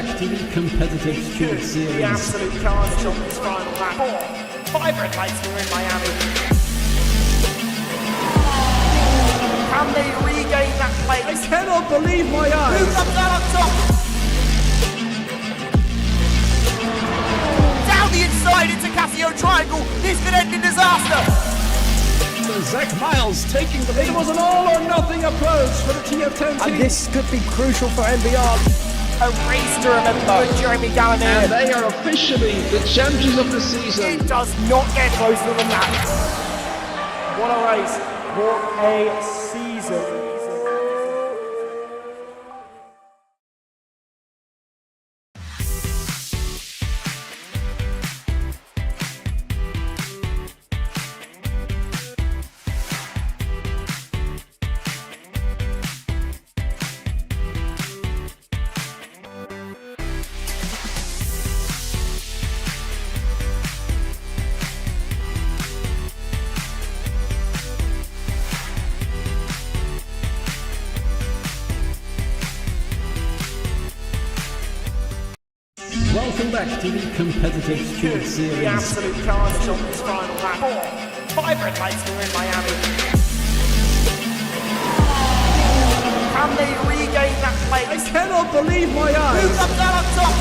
back to the competitive sports series. The absolute carnage on this final lap. 5 red lights here in Miami. Can they regain that place? I cannot believe my eyes. Who comes out on top? Down the inside into Casio Triangle. This could end in disaster. Zach Miles taking the lead. It was an all-or-nothing approach for the TF10 team. And this could be crucial for NBR. A race to remember for Jeremy Gallagher. And they are officially the champions of the season. It does not get closer than that. What a race. What a season. Welcome back to the competitive sports series. The absolute carnage on this final lap. 5 red lights here in Miami. Can they regain that place? I cannot believe my eyes. Who comes out on top?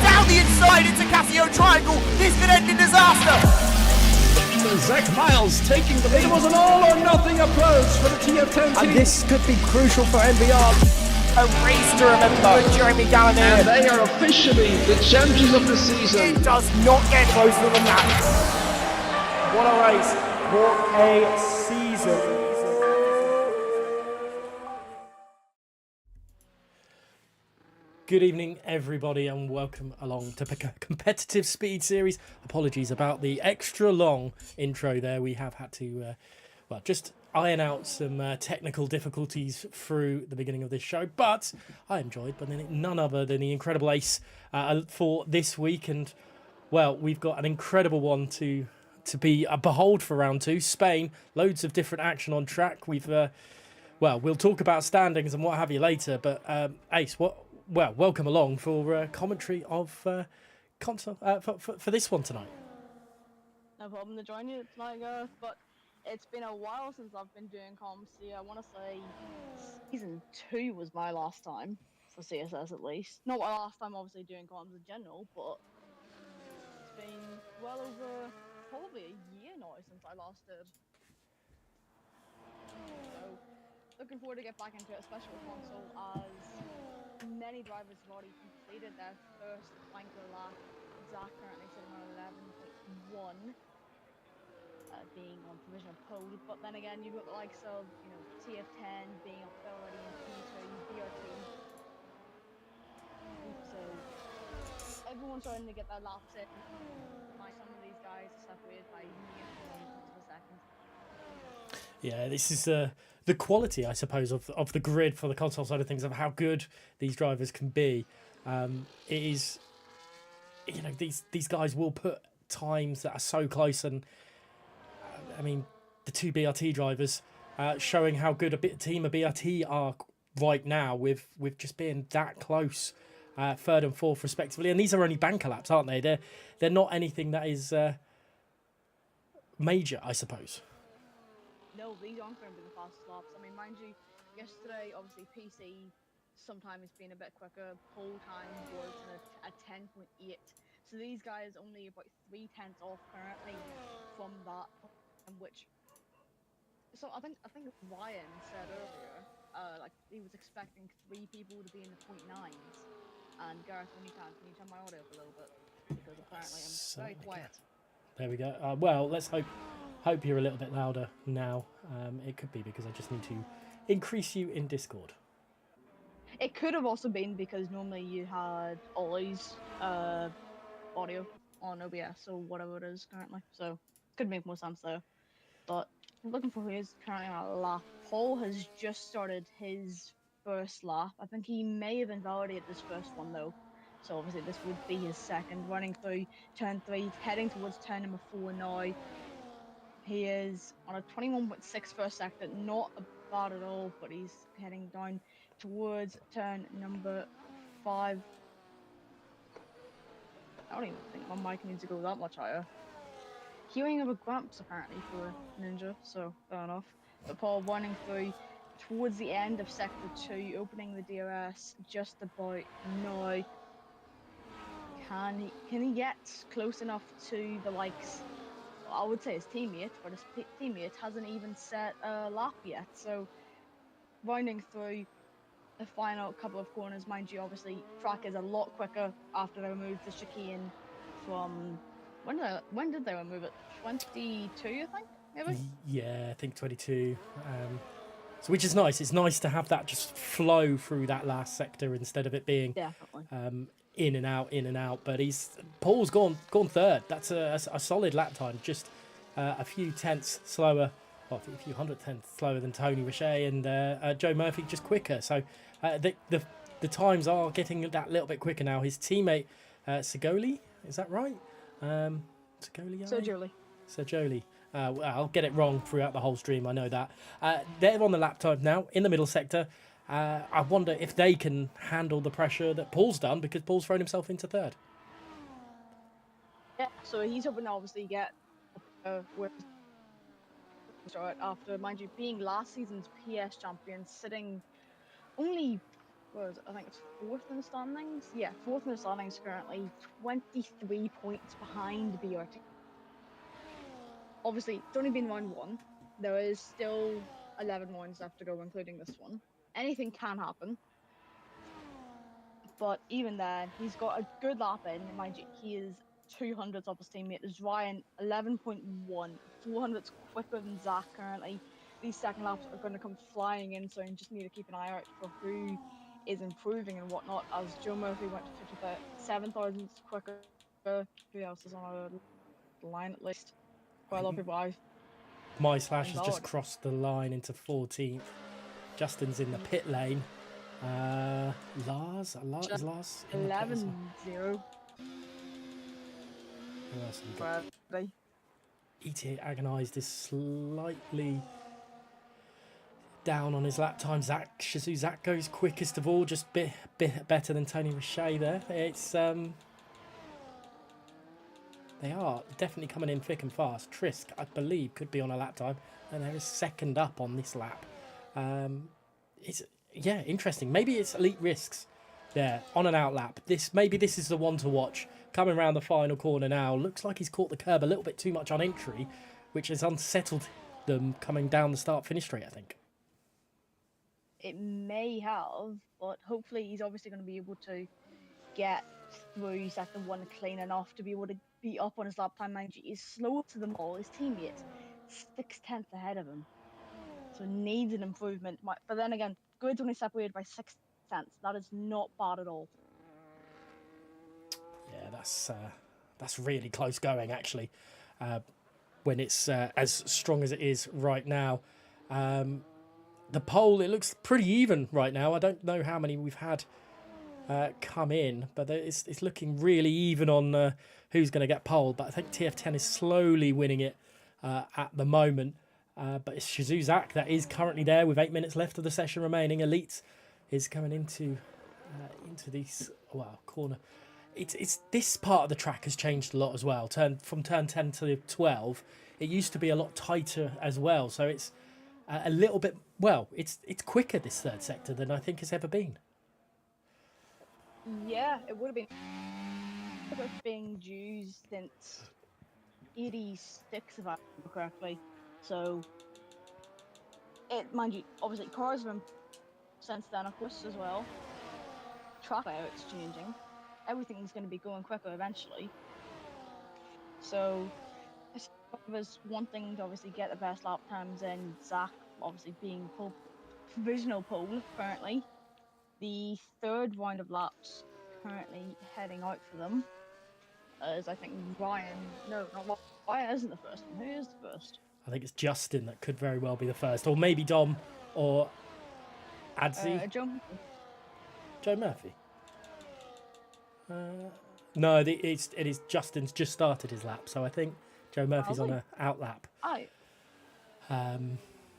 Down the inside into Casio Triangle. This could end in disaster. Zach Miles taking the lead. It was an all-or-nothing approach for the TF10 team. And this could be crucial for NBR. A race to remember for Jeremy Gallagher. And they are officially the champions of the season. It does not get closer than that. What a race. What a season. Good evening, everybody, and welcome along to the Competitive Speed Series. Apologies about the extra long intro there. We have had to, just iron out some technical difficulties through the beginning of this show. But I am joined by none other than the incredible Ace for this week. And, well, we've got an incredible one to be a behold for round 2. Spain, loads of different action on track. We'll talk about standings and what have you later. But, Ace, welcome along for commentary of console for this one tonight. No problem to join you tonight, Gareth, but it's been a while since I've been doing comms. I want to say season 2 was my last time for CSS, at least. Not my last time, obviously, doing comms in general, but it's been well over probably a year now since I last did. So, looking forward to get back into it, especially with console, as many drivers have already completed their first flanker lap. Zach currently sitting on 11.1. Being on provisional pole, but then again, you've got the likes of, TF10 being up there already in P2, BR2. So everyone's starting to get their laps in. Some of these guys are separated by a second. Yeah, this is the quality, I suppose, of the grid for the console side of things, of how good these drivers can be. It is, these guys will put times that are so close, and I mean, the 2 BRT drivers showing how good a team of BRT are right now with just being that close, 3rd and 4th respectively. And these are only banker laps, aren't they? They're not anything that is major, I suppose. No, these aren't going to be the fastest laps. I mean, mind you, yesterday, obviously, PC sometimes it's been a bit quicker. Pole time was a 10.8. So these guys only about 0.3 off currently from that. So I think Ryan said earlier, he was expecting 3 people to be in the 0.9s, and Gareth, when you can you turn my audio up a little bit, because apparently I'm very quiet. There we go. Well, let's hope you're a little bit louder now. It could be because I just need to increase you in Discord. It could have also been because normally you had Ollie's audio on OBS or whatever it is currently, so could make more sense there. But looking for who is currently on a lap. Paul has just started his first lap. I think he may have invalidated this first one though. So obviously this would be his second, running through turn 3, heading towards turn number 4 now. He is on a 21.6 first sector, not bad at all, but he's heading down towards turn number 5. I don't even think my mic needs to go that much higher. Queuing up a Gramps apparently for Ninja, so fair enough. But Paul winding through towards the end of sector 2, opening the DRS just about now. Can he get close enough to the likes? I would say his teammate, but his teammate hasn't even set a lap yet. So winding through the final couple of corners, mind you, obviously track is a lot quicker after they removed the chicane from when did they remove it? 22, I think, maybe. Yeah, I think 22. So which is nice. It's nice to have that just flow through that last sector instead of it being Definitely. in and out, in and out. But Paul's gone third. That's a solid lap time. Just a few tenths slower, well, a few hundred tenths slower than Tony Richet and Joe Murphy, just quicker. So the times are getting that little bit quicker now. His teammate Segoli, is that right? Segoli. Sir Jolie. I'll get it wrong throughout the whole stream, I know that. They're on the lap time now, in the middle sector. I wonder if they can handle the pressure that Paul's done, because Paul's thrown himself into third. Yeah, so he's hoping to obviously get where start after, mind you, being last season's PS champion, sitting only, what was it, I think it's 4th in the standings? Yeah, 4th in the standings currently, 23 points behind BRT. Obviously, it's only been round 1. There is still 11 rounds left to go, including this one. Anything can happen. But even then, he's got a good lap in. Mind you, he is 200s off his teammate. There's Ryan, 11.1. 400s quicker than Zach currently. These second laps are going to come flying in, so you just need to keep an eye out for who is improving and whatnot. As Joe Murphy went to 57,000 quicker. Who else is on a line at least? Quite a lot of people I've. My Slash has just crossed the line into 14th. Justin's in the pit lane. Lars is Lars in 11-0. Who else have we got? Bradley. ETA Agonised is slightly down on his lap time. Zach goes quickest of all, just bit better than Tony Richet there. It's they are definitely coming in thick and fast. Trisk, I believe, could be on a lap time, and there is second up on this lap. It's interesting. Maybe it's Elite Risks there on an out lap. Maybe this is the one to watch. Coming around the final corner now. Looks like he's caught the curb a little bit too much on entry, which has unsettled them coming down the start-finish straight, I think. It may have, but hopefully he's obviously going to be able to get through sector 1 clean enough to be able to be up on his lap time. Mind you, he's slow to them all. His teammates 6/10 ahead of him, so needs an improvement. But then again, Good's only separated by 6 tenths. That is not bad at all. Yeah, that's really close going actually. When it's as strong as it is right now, the pole, it looks pretty even right now. I don't know how many we've had come in, but it's looking really even on who's going to get pole. But I think TF10 is slowly winning it at the moment. But it's Shizou Zach that is currently there with 8 minutes left of the session remaining. Elite is coming into this corner. It's this part of the track has changed a lot as well. From turn 10 to 12, it used to be a lot tighter as well. So it's a little bit, it's quicker this third sector than I think it's ever been. Yeah, it would have been due since 86, if I remember correctly. So, mind you, obviously cars have been since then, of course, as well. Track layout's changing. Everything's going to be going quicker eventually. So, I was wanting to obviously get the best lap times in. Zach obviously being provisional pole currently. The third round of laps currently heading out for them. As I think Ryan isn't the first one. Who is the first? I think it's Justin that could very well be the first, or maybe Dom or Adzi. Joe Murphy. No, it is Justin's just started his lap, so I think Joe Murphy's on an out lap.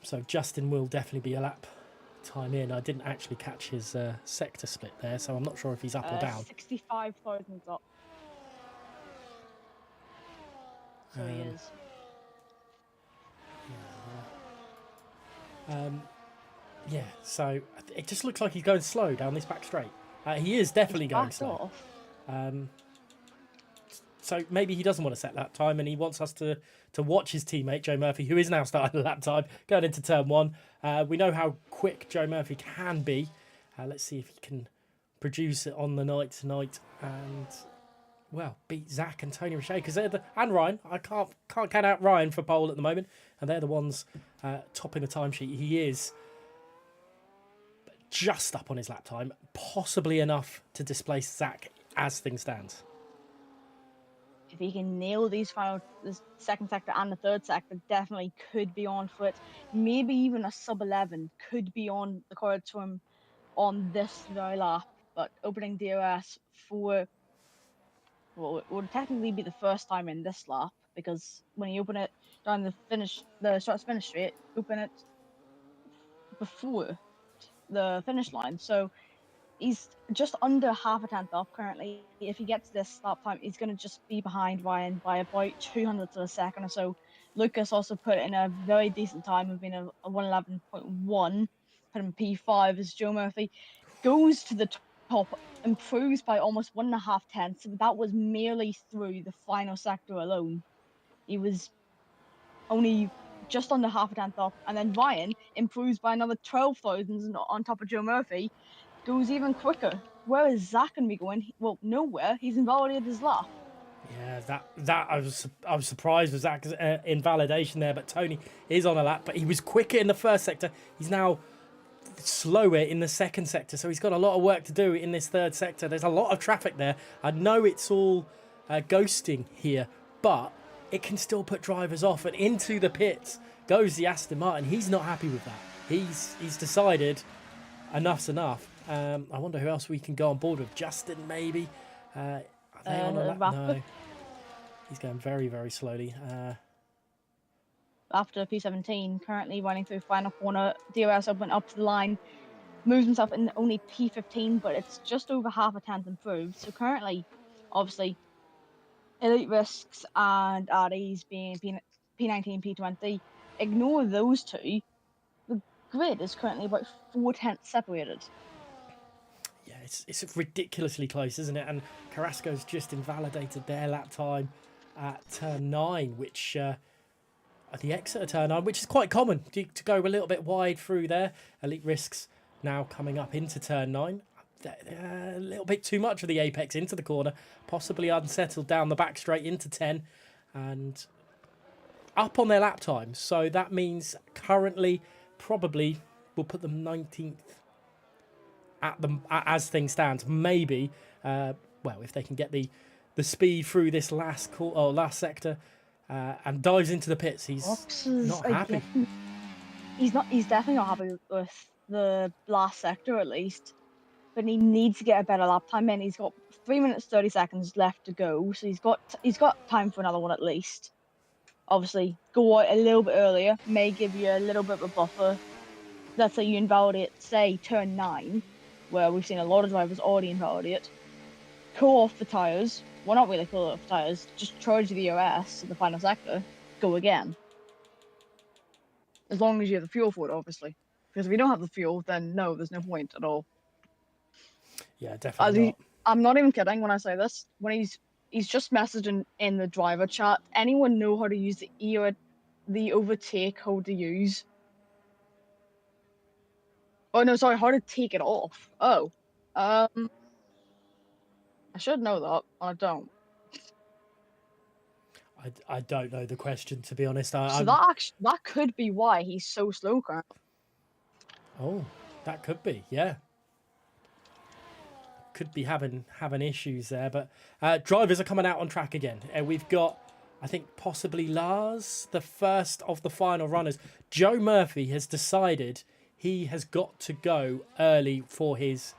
So Justin will definitely be a lap time in. I didn't actually catch his sector split there, so I'm not sure if he's up or down. 65,000 up. So he is. Yeah, so it just looks like he's going slow down this back straight. He is definitely He's going backed slow. off. So maybe he doesn't want to set lap time, and he wants us to watch his teammate Joe Murphy, who is now starting the lap time, going into turn one. We know how quick Joe Murphy can be. Let's see if he can produce it on the night tonight and, well, beat Zach and Tony Richet, because and Ryan. I can't count out Ryan for pole at the moment, and they're the ones topping the timesheet. He is just up on his lap time, possibly enough to displace Zach as things stand. If he can nail the second sector and the third sector, definitely could be on foot. Maybe even a sub 11 could be on the cards for him on this very lap. But opening DRS for, well, it would technically be the first time in this lap, because when you open it down the start finish straight, open it before the finish line. So he's just under half a tenth up currently. If he gets this stop time, he's going to just be behind Ryan by about 200ths of a second or so. Lucas also put in a very decent time of being a 111.1, put in P5 as Joe Murphy goes to the top, improves by almost 1.5 tenths. That was merely through the final sector alone. He was only just under half a tenth up, and then Ryan improves by another 12 thousandths on top of Joe Murphy, goes even quicker. Where is Zach going to be going? Well, nowhere. He's invalidated his lap. Yeah, that I was surprised with Zach's invalidation there, but Tony is on a lap, but he was quicker in the first sector. He's now slower in the second sector, so he's got a lot of work to do in this third sector. There's a lot of traffic there. I know it's all ghosting here, but it can still put drivers off, and into the pits goes the Aston Martin. He's not happy with that. He's decided enough's enough. I wonder who else we can go on board with. Justin, maybe. Are they on a lap? No. He's going very, very slowly. After P17, currently running through final corner, DRS went up to the line, moves himself in only P15, but it's just over half a tenth improved. So currently, obviously, Elite Risks and Addies being P19, P20, ignore those two. The grid is currently about 4 tenths separated. Yeah, it's ridiculously close, isn't it? And Carrasco's just invalidated their lap time at turn 9, which at the exit of turn 9, which is quite common to go a little bit wide through there. Elite Risks now coming up into turn 9. A little bit too much of the apex into the corner, possibly unsettled down the back straight into 10 and up on their lap time. So that means currently probably we'll put them 19th as things stand. Maybe, well, if they can get the speed through this last sector and dives into the pits, he's not happy. He's definitely not happy with the last sector at least. But he needs to get a better lap time in. He's got 3 minutes 30 seconds left to go, so he's got time for another one at least. Obviously, go out a little bit earlier may give you a little bit of a buffer. Let's say you invalidate, say, turn 9, where we've seen a lot of drivers already invalidate. Cool off the tyres. Well, not really cool off the tyres. Just charge the DRS in the final sector. Go again. As long as you have the fuel for it, obviously. Because if you don't have the fuel, then no, there's no point at all. Yeah, definitely not. I'm not even kidding when I say this. When he's just messaging in the driver chat, anyone know how to use the overtake code to use? Oh no, sorry, how to take it off. Oh. I should know that, but I don't. I don't know the question, to be honest. That could be why he's so slow currently. Oh, that could be, yeah. Could be having issues there, but drivers are coming out on track again. We've got, I think, possibly Lars, the first of the final runners. Joe Murphy has decided he has got to go early for his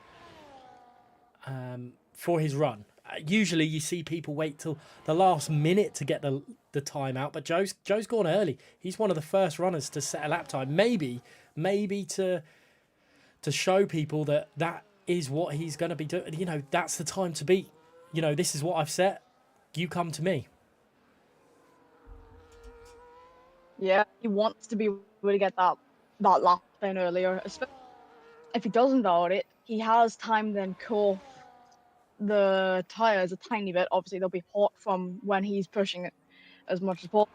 run. Usually you see people wait till the last minute to get the time out, but Joe's gone early. He's one of the first runners to set a lap time. Maybe to to show people that that is what he's going to be doing. You know, that's the time to beat. You know, this is what I've set. You come to me. Yeah, he wants to be able to get that lap in earlier. Especially if he doesn't validate it, he has time then cool off the tires a tiny bit. Obviously, they'll be hot from when he's pushing it as much as possible,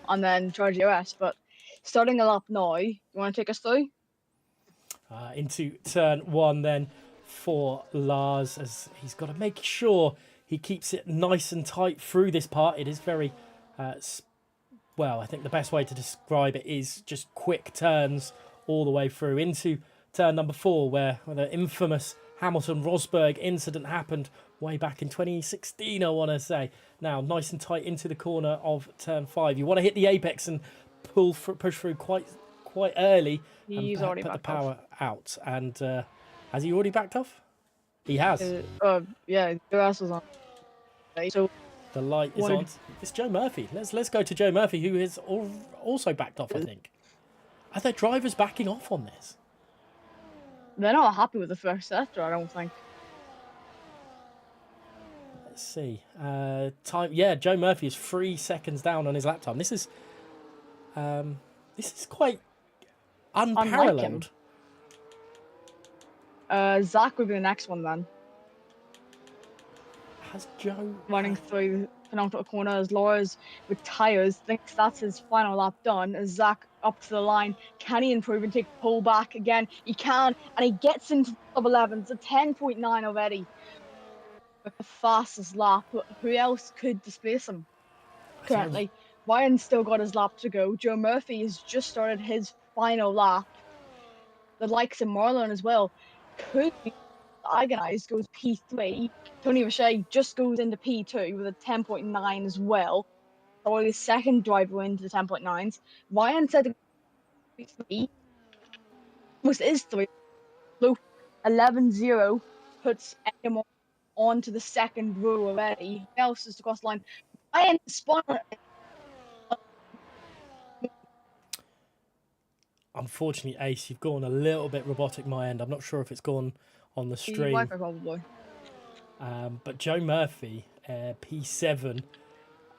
and then charge the OS. But starting a lap now, you want to take us through? Into turn 1 then for Lars, as he's got to make sure he keeps it nice and tight through this part. It is very, well, I think the best way to describe it is just quick turns all the way through into turn number 4, where the infamous Hamilton-Rosberg incident happened way back in 2016, I want to say. Now, nice and tight into the corner of turn 5. You want to hit the apex and push through quite early He's and already put the backed off. power out. And has he already backed off? He has. Yeah, the OS was on. So The light is on. It's Joe Murphy. Let's go to Joe Murphy, who has also backed off, I think. Are there drivers backing off on this? they're not happy with the first sector, I don't think. Let's see. Time. Yeah, Joe Murphy is 3 seconds down on his lap time. This is quite unparalleled. Zach will be the next one then. Has Joe Running through the penultimate corner as Laura's with tyres thinks that's his final lap done. As Zach up to the line, can he improve and take pull back again? He can, and he gets into the top 11. It's a 10.9 already. With the fastest lap. Who else could displace him currently? Ryan's still got his lap to go. Joe Murphy has just started his final lap. The likes of Marlon as well could be agonized, goes P3. Tony Richey just goes into P2 with a 10.9 as well. Or the second driver into the 10.9s. Ryan said P3. Almost is 3. Luke 11-0 puts him onto the second row already. Who else is to cross the line? Ryan spun. Unfortunately, Ace, you've gone a little bit robotic my end. I'm not sure if it's gone on the stream. Wi-Fi probably. But Joe Murphy, P7,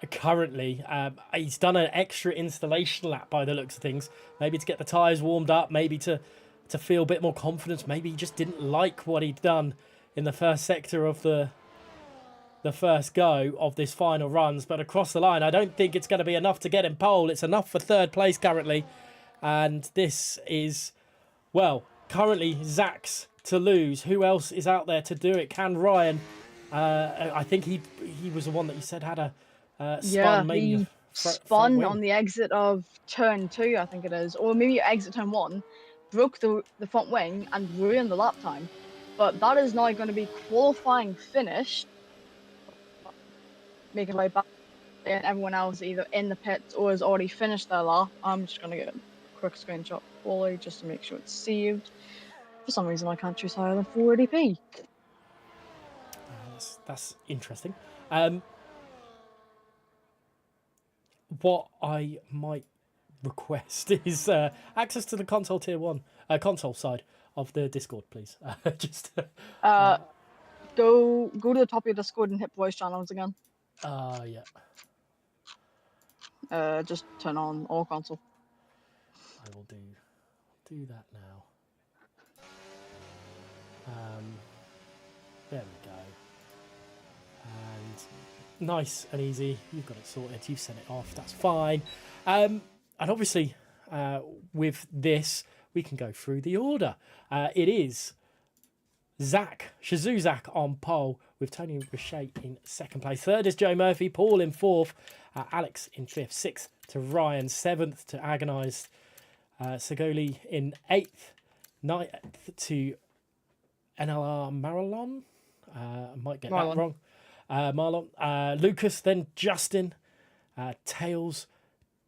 currently, he's done an extra installation lap by the looks of things. Maybe to get the tyres warmed up, maybe to feel a bit more confidence. Maybe he just didn't like what he'd done in the first sector of the first go of this final runs. But across the line, I don't think it's going to be enough to get him pole. It's enough for third place currently. And this is, well, currently Zach's to lose. Who else is out there to do it? Can Ryan? I think he was the one that you said had a spun. Maybe he spun on the exit of turn 2, I think it is, or maybe exit turn 1, broke the front wing and ruined the lap time. But that is now going to be qualifying finish. Make it right back, and everyone else either in the pits or has already finished their lap. I'm just going to get a quick screenshot fully just to make sure it's saved. For some reason, I can't choose higher than 480p. That's interesting. What I might request is access to the console tier 1 console side of the Discord, please. Just go to the top of your Discord and hit voice channels again. Yeah. Just turn on all console. I will do that now. There we go. And nice and easy. You've got it sorted. You've sent it off. That's fine. And obviously, with this, we can go through the order. It is Shazoo Zach on pole with Tony Richey in second place. Third is Joe Murphy. Paul in fourth. Alex in fifth. Sixth to Ryan. Seventh to Agonised. Segoli in eighth. Ninth to NLR Marlon. I might get that wrong. Marlon. Lucas, then Justin. Tails.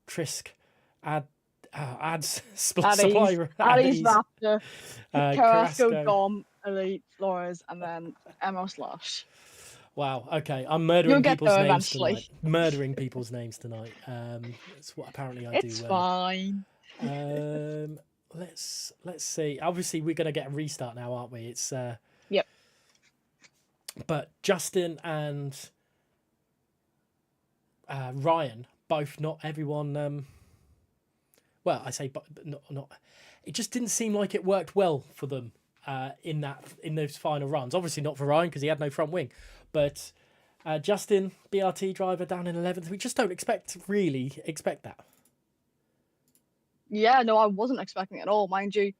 Trisk. Ads. Supply. Addy's Raptor. Carrasco, Carrasco. Dom, Elite, Flores, and then ML Slash. Wow. Okay, I'm murdering people's names eventually. tonight. Murdering people's names tonight. That's what apparently I do. It's fine. let's see. Obviously, we're going to get a restart now, aren't we? It's Yep. but Justin and Ryan, both not everyone. Well, I say, but not. It just didn't seem like it worked well for them in those final runs. Obviously, not for Ryan because he had no front wing, but Justin, BRT driver down in 11th. We just don't expect that. Yeah, no, I wasn't expecting it at all, mind you.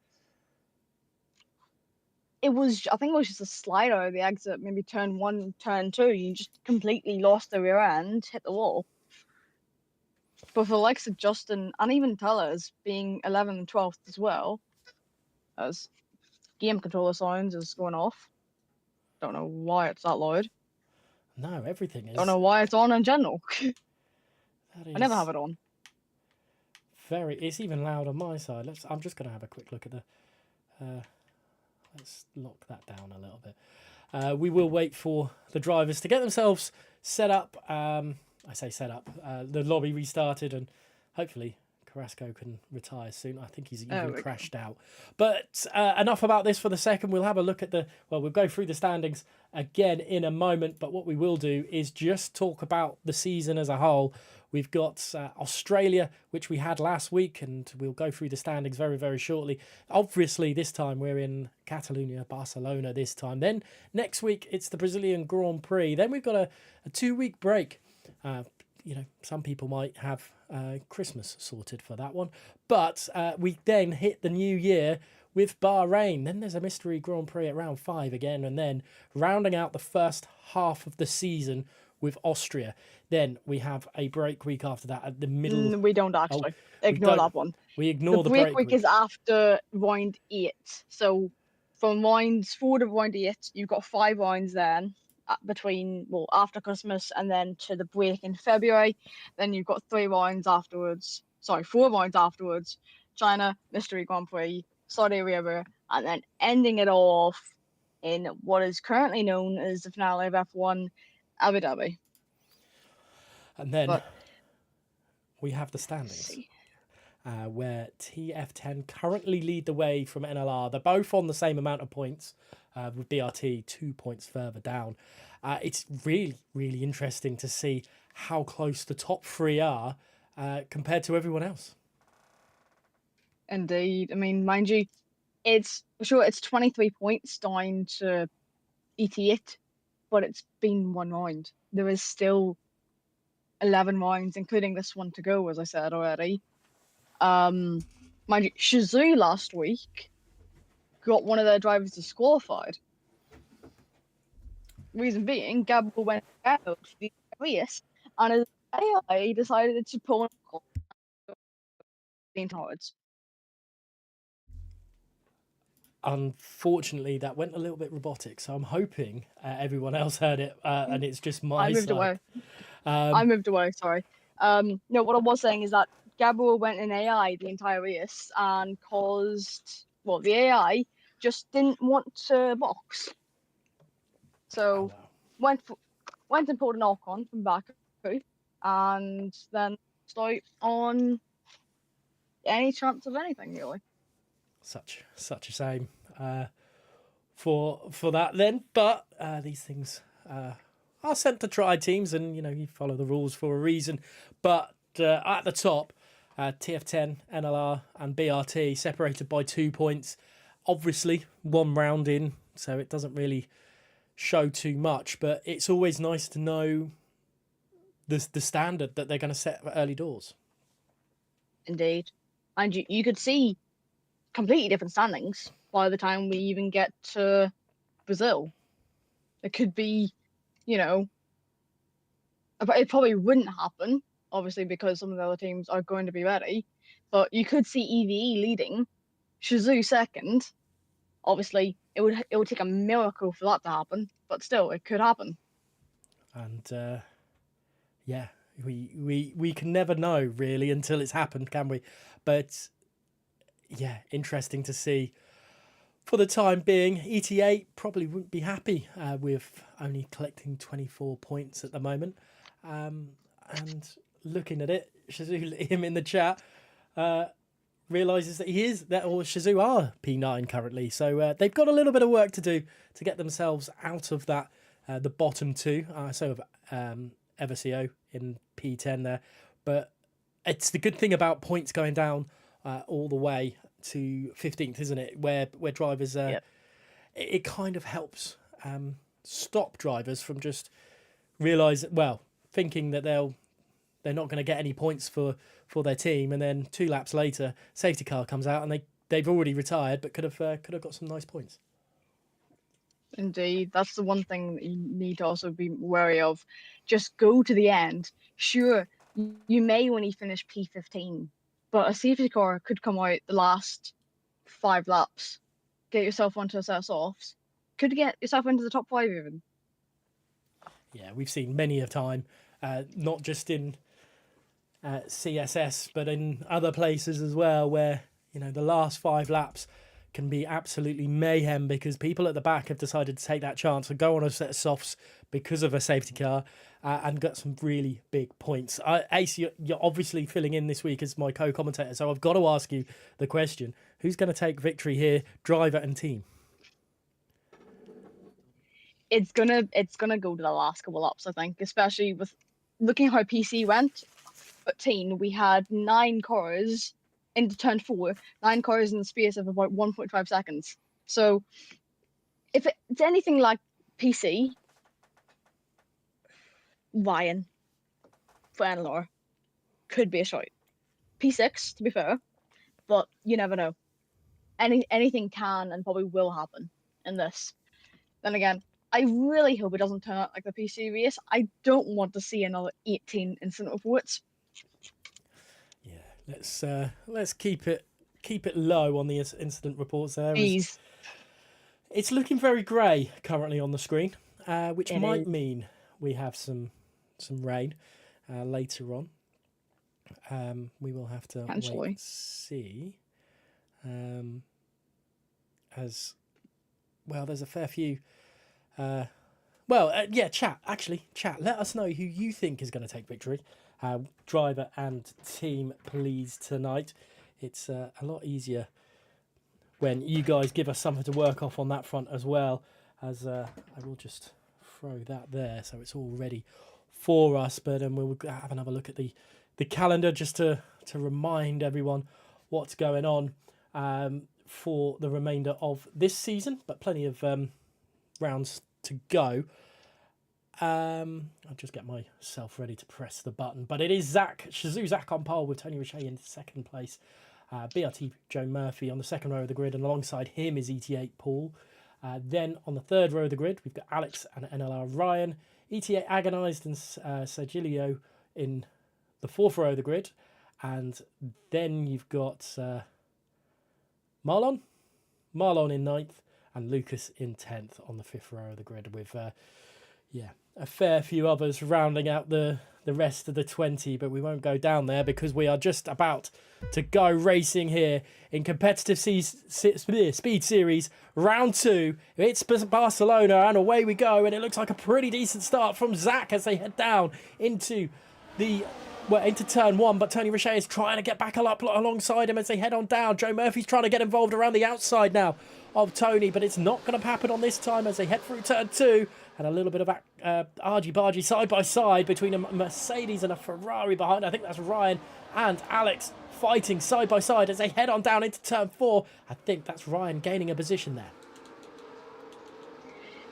I think it was just a slider at the exit, maybe turn 1, turn 2. You just completely lost the rear end, hit the wall. But for the likes of Justin and even Tellers being 11th and 12th as well, as game controller sounds is going off. Don't know why it's that loud. No, everything is. Don't know why it's on in general. That is I never have it on. It's even loud on my side. I'm just going to have a quick look at the. Let's lock that down a little bit. We will wait for the drivers to get themselves set up. I say set up. The lobby restarted, and hopefully Carrasco can retire soon. I think he's even crashed out. But enough about this for the second. We'll have a look at we'll go through the standings again in a moment. But what we will do is just talk about the season as a whole. We've got Australia, which we had last week, and we'll go through the standings very, very shortly. Obviously, this time we're in Catalonia, Barcelona this time. Then next week, it's the Brazilian Grand Prix. Then we've got a 2-week break. Some people might have Christmas sorted for that one. But we then hit the new year with Bahrain. Then there's a mystery Grand Prix at round 5 again. And then rounding out the first half of the season with Austria. Then we have a break week after that at the middle. We don't actually. Ignore that one. We ignore the break week is after round 8. So from rounds 4 to round 8, you've got 5 rounds then after Christmas and then to the break in February. Then you've got 4 rounds afterwards. China, Mystery Grand Prix, Saudi Arabia, and then ending it off in what is currently known as the finale of F1, Abu Dhabi. And then we have the standings, where TF10 currently lead the way from NLR. They're both on the same amount of points, with BRT 2 points further down. It's really, really interesting to see how close the top 3 are compared to everyone else. Indeed. I mean, mind you, it's 23 points down to ET8, but it's been 1 round. There is still 11 rounds, including this one to go, as I said already. Mind you, Shizou last week got one of their drivers disqualified. Reason being, Gabriel went out for the race, and his AI decided to pull the towards. Unfortunately, that went a little bit robotic, so I'm hoping everyone else heard it, and it's just my I moved side. away. I moved away, sorry. No, what I was saying is that Gabriel went in AI the entire race and the AI just didn't want to box. So went and pulled an knock-on from Baku, and then start on any chance of anything, really. Such a shame for that then. But these things are sent to try teams, and you follow the rules for a reason. But at the top, TF10, NLR, and BRT separated by 2 points. Obviously, 1 round in, so it doesn't really show too much. But it's always nice to know the standard that they're going to set for early doors. Indeed, and you could see completely different standings by the time we even get to Brazil. It could be, it probably wouldn't happen, obviously, because some of the other teams are going to be ready. But you could see EVE leading, Shizou second. Obviously, it would take a miracle for that to happen, but still, it could happen. And we can never know really until it's happened, can we? But yeah, interesting to see. For the time being, ET8 probably wouldn't be happy with only collecting 24 points at the moment. And looking at it, Shazul, him in the chat, realizes that Shazoo are P9 currently. So they've got a little bit of work to do to get themselves out of that, the bottom two. So of Everco in P10 there. But it's the good thing about points going down all the way to 15th, isn't it? Where drivers, it kind of helps stop drivers from just thinking that they're not going to get any points for their team, and then 2 laps later, safety car comes out and they've already retired, but could have got some nice points. Indeed, that's the one thing that you need to also be wary of. Just go to the end. Sure, you may only finish P15, but a safety car could come out the last 5 laps, get yourself onto a set of softs, could get yourself into the top 5 even. Yeah, we've seen many a time, not just in CSS, but in other places as well, where the last 5 laps can be absolutely mayhem because people at the back have decided to take that chance and go on a set of softs because of a safety car and got some really big points. Ace, you're obviously filling in this week as my co-commentator, so I've got to ask you the question: who's going to take victory here, driver and team? It's gonna go to the last couple laps, I think, especially with looking how PC went. 13, we had 9 cars into turn 4, 9 cars in the space of about 1.5 seconds. So if it's anything like PC, Ryan for Enlor could be a shot. P6, to be fair, but you never know. Anything can and probably will happen in this. Then again, I really hope it doesn't turn out like the PC race. I don't want to see another 18 incident reports. Yeah, let's keep it low on the incident reports there. Please. It's looking very grey currently on the screen, which It might is. mean we have some rain later on. We will have to wait and see. As well, there's a fair few. Chat. Let us know who you think is going to take victory. Driver and team, please, tonight. It's a lot easier when you guys give us something to work off on that front as well. As I will just throw that there, so it's all ready for us. But we'll have another look at the calendar just to remind everyone what's going on for the remainder of this season. But plenty of rounds to go. I'll just get myself ready to press the button. But it is Shazoo Zach on pole with Tony Richet in second place. BRT Joe Murphy on the second row of the grid, and alongside him is ET8 Paul. Then on the third row of the grid, we've got Alex and NLR Ryan, ETA Agonized and Sergilio in the fourth row of the grid. And then you've got Marlon in ninth, and Lucas in 10th on the fifth row of the grid, with a fair few others rounding out the rest of the 20, but we won't go down there because we are just about to go racing here in competitive speed series round 2. It's Barcelona, and away we go, and it looks like a pretty decent start from Zach as they head down into turn 1, but Tony Richet is trying to get back up alongside him as they head on down. Joe Murphy's trying to get involved around the outside now of Tony, but it's not going to happen on this time as they head through turn 2. And a little bit of argy-bargy side-by-side between a Mercedes and a Ferrari behind. I think that's Ryan and Alex fighting side-by-side as they head on down into turn 4. I think that's Ryan gaining a position there.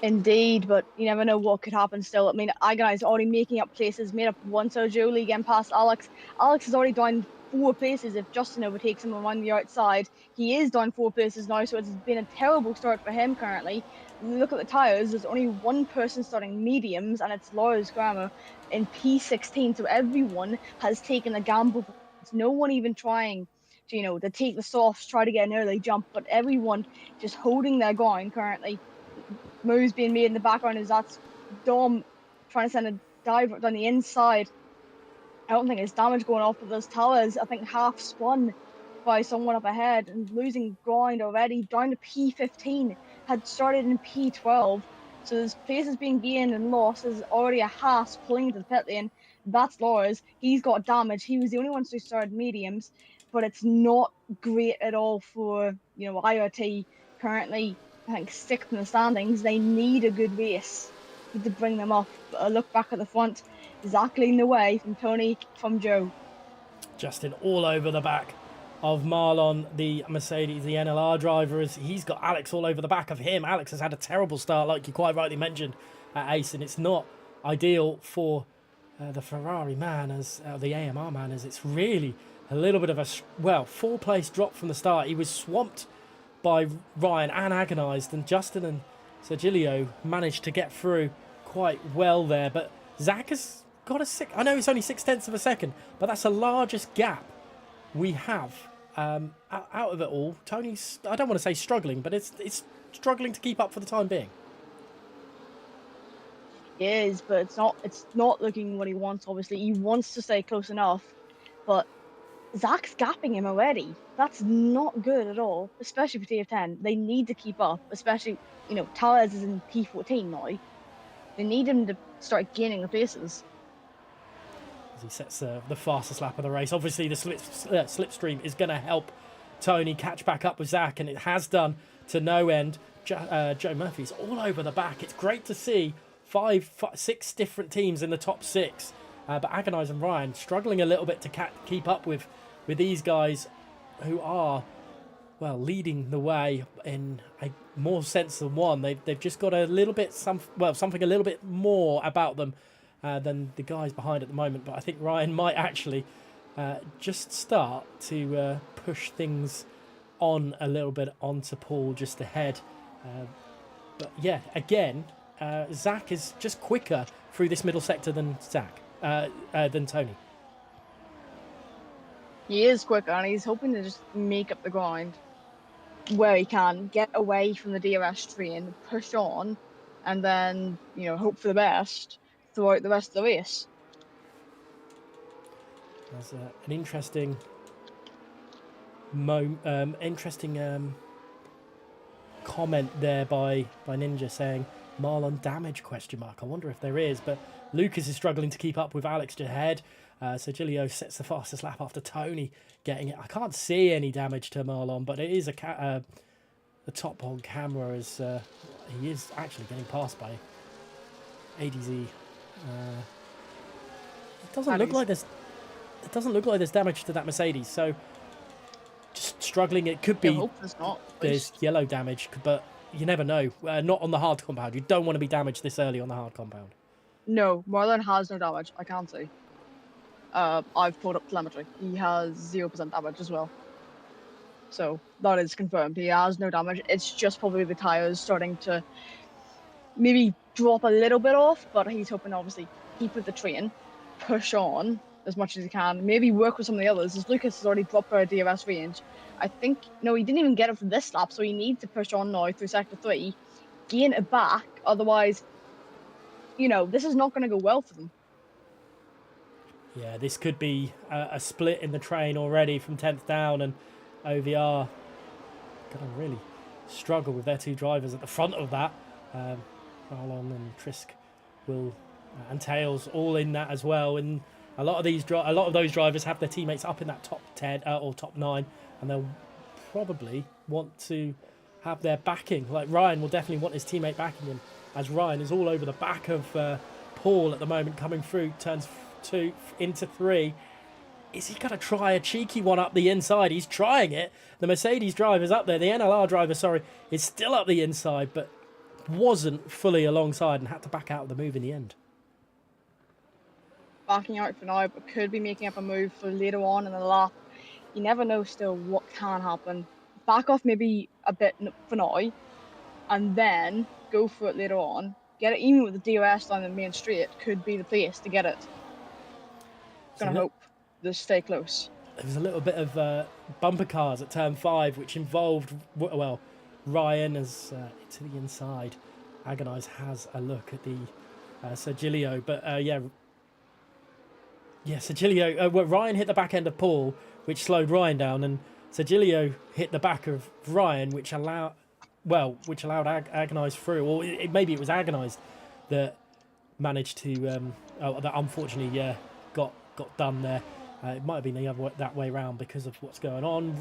Indeed, but you never know what could happen still. I mean, Agonized already making up places, made up one Sergio Lee getting past Alex. Alex is already down 4 places if Justin overtakes him around the outside. He is down 4 places now, so it's been a terrible start for him currently. Look at the tyres, there's only one person starting mediums, and it's Laura's Grammar in P16, so everyone has taken a gamble. It's no one even trying to take the softs, try to get an early jump, but everyone just holding their ground currently. Moves being made in the background as that's Dom trying to send a dive down the inside. I don't think it's damage going off, but those towers, I think, half spun by someone up ahead and losing ground already, down to P15, had started in P12. So there's places being gained and lost. There's already a Haas pulling to the pit lane. That's Laura's. He's got damage. He was the only one who started mediums, but it's not great at all for, IoT currently, I think, sixth in the standings. They need a good race to bring them up. But a look back at the front, Zach leading the way from Tony, from Joe. Justin all over the back of Marlon, the Mercedes, the NLR driver, as he's got Alex all over the back of him. Alex has had a terrible start, like you quite rightly mentioned, at Ace, and it's not ideal for the Ferrari man, as the AMR man, as it's really a little bit of a, 4-place drop from the start. He was swamped by Ryan and agonised, and Justin and Sergilio managed to get through quite well there, but Zach has got I know it's only 0.6 of a second, but that's the largest gap we have out of it all. Tony's, I don't want to say struggling, but it's struggling to keep up for the time being. It is, but it's not looking what he wants. Obviously, he wants to stay close enough, but Zach's gapping him already. That's not good at all, especially for TF10. They need to keep up, especially, Tales is in P14 now. They need him to start gaining the places. As he sets the fastest lap of the race. Obviously, the slipstream is going to help Tony catch back up with Zach, and it has done to no end. Joe Murphy's all over the back. It's great to see six different teams in the top 6. But Agonize and Ryan struggling a little bit to keep up with these guys who are, leading the way in a more sense than one. They've just got a little bit something a little bit more about them than the guys behind at the moment. But I think Ryan might actually just start to push things on a little bit onto Paul just ahead. But yeah, again, Zach is just quicker through this middle sector than Tony. He is quicker, and he's hoping to just make up the ground where he can, get away from the DRS train, push on, and then, hope for the best throughout the rest of the race. There's an interesting comment there by Ninja saying Marlon damage ? I wonder if there is, but Lucas is struggling to keep up with Alex ahead. Sergilio sets the fastest lap after Tony getting it. I can't see any damage to Marlon, but it is a top on camera as he is actually getting passed by ADZ. It doesn't look like there's damage to that Mercedes, so just struggling. It could be I hope there's not. There's yellow damage, but you never know. Not on the hard compound. You don't want to be damaged this early on the hard compound. No, Marlon has no damage. I can't see. I've pulled up telemetry. He has 0% damage as well. So that is confirmed. He has no damage. It's just probably the tires starting to maybe drop a little bit off, but he's hoping obviously keep with the train, push on as much as he can, maybe work with some of the others, as Lucas has already dropped out of DRS range. I think, no, he didn't even get it from this lap, so he needs to push on now through sector 3, gain it back, otherwise, this is not going to go well for them. Yeah, this could be a split in the train already from 10th down, and OVR going to really struggle with their 2 drivers at the front of that. Marlon and Trisk and Tails all in that as well, and a lot of those drivers have their teammates up in that top 10 or top 9, and they'll probably want to have their backing. Like Ryan will definitely want his teammate backing him, as Ryan is all over the back of Paul at the moment, coming through turns 2 into 3. Is he going to try a cheeky one up the inside? He's trying it. The Mercedes driver's up there. The NLR driver, is still up the inside, but wasn't fully alongside and had to back out of the move in the end. Backing out for now, but could be making up a move for later on in the lap. You never know still what can happen. Back off maybe a bit for now, and then go for it later on. Get it even with the DRS down the main straight could be the place to get it. Gonna hope to stay close. There was a little bit of bumper cars at turn 5, which involved, Ryan as to the inside. Agonize has a look at the Sergilio, but Sergilio. Ryan hit the back end of Paul, which slowed Ryan down, and Sergilio hit the back of Ryan, which allowed Agonize through, or maybe it was Agonize that managed to that unfortunately got done there. It might have been that way around because of what's going on.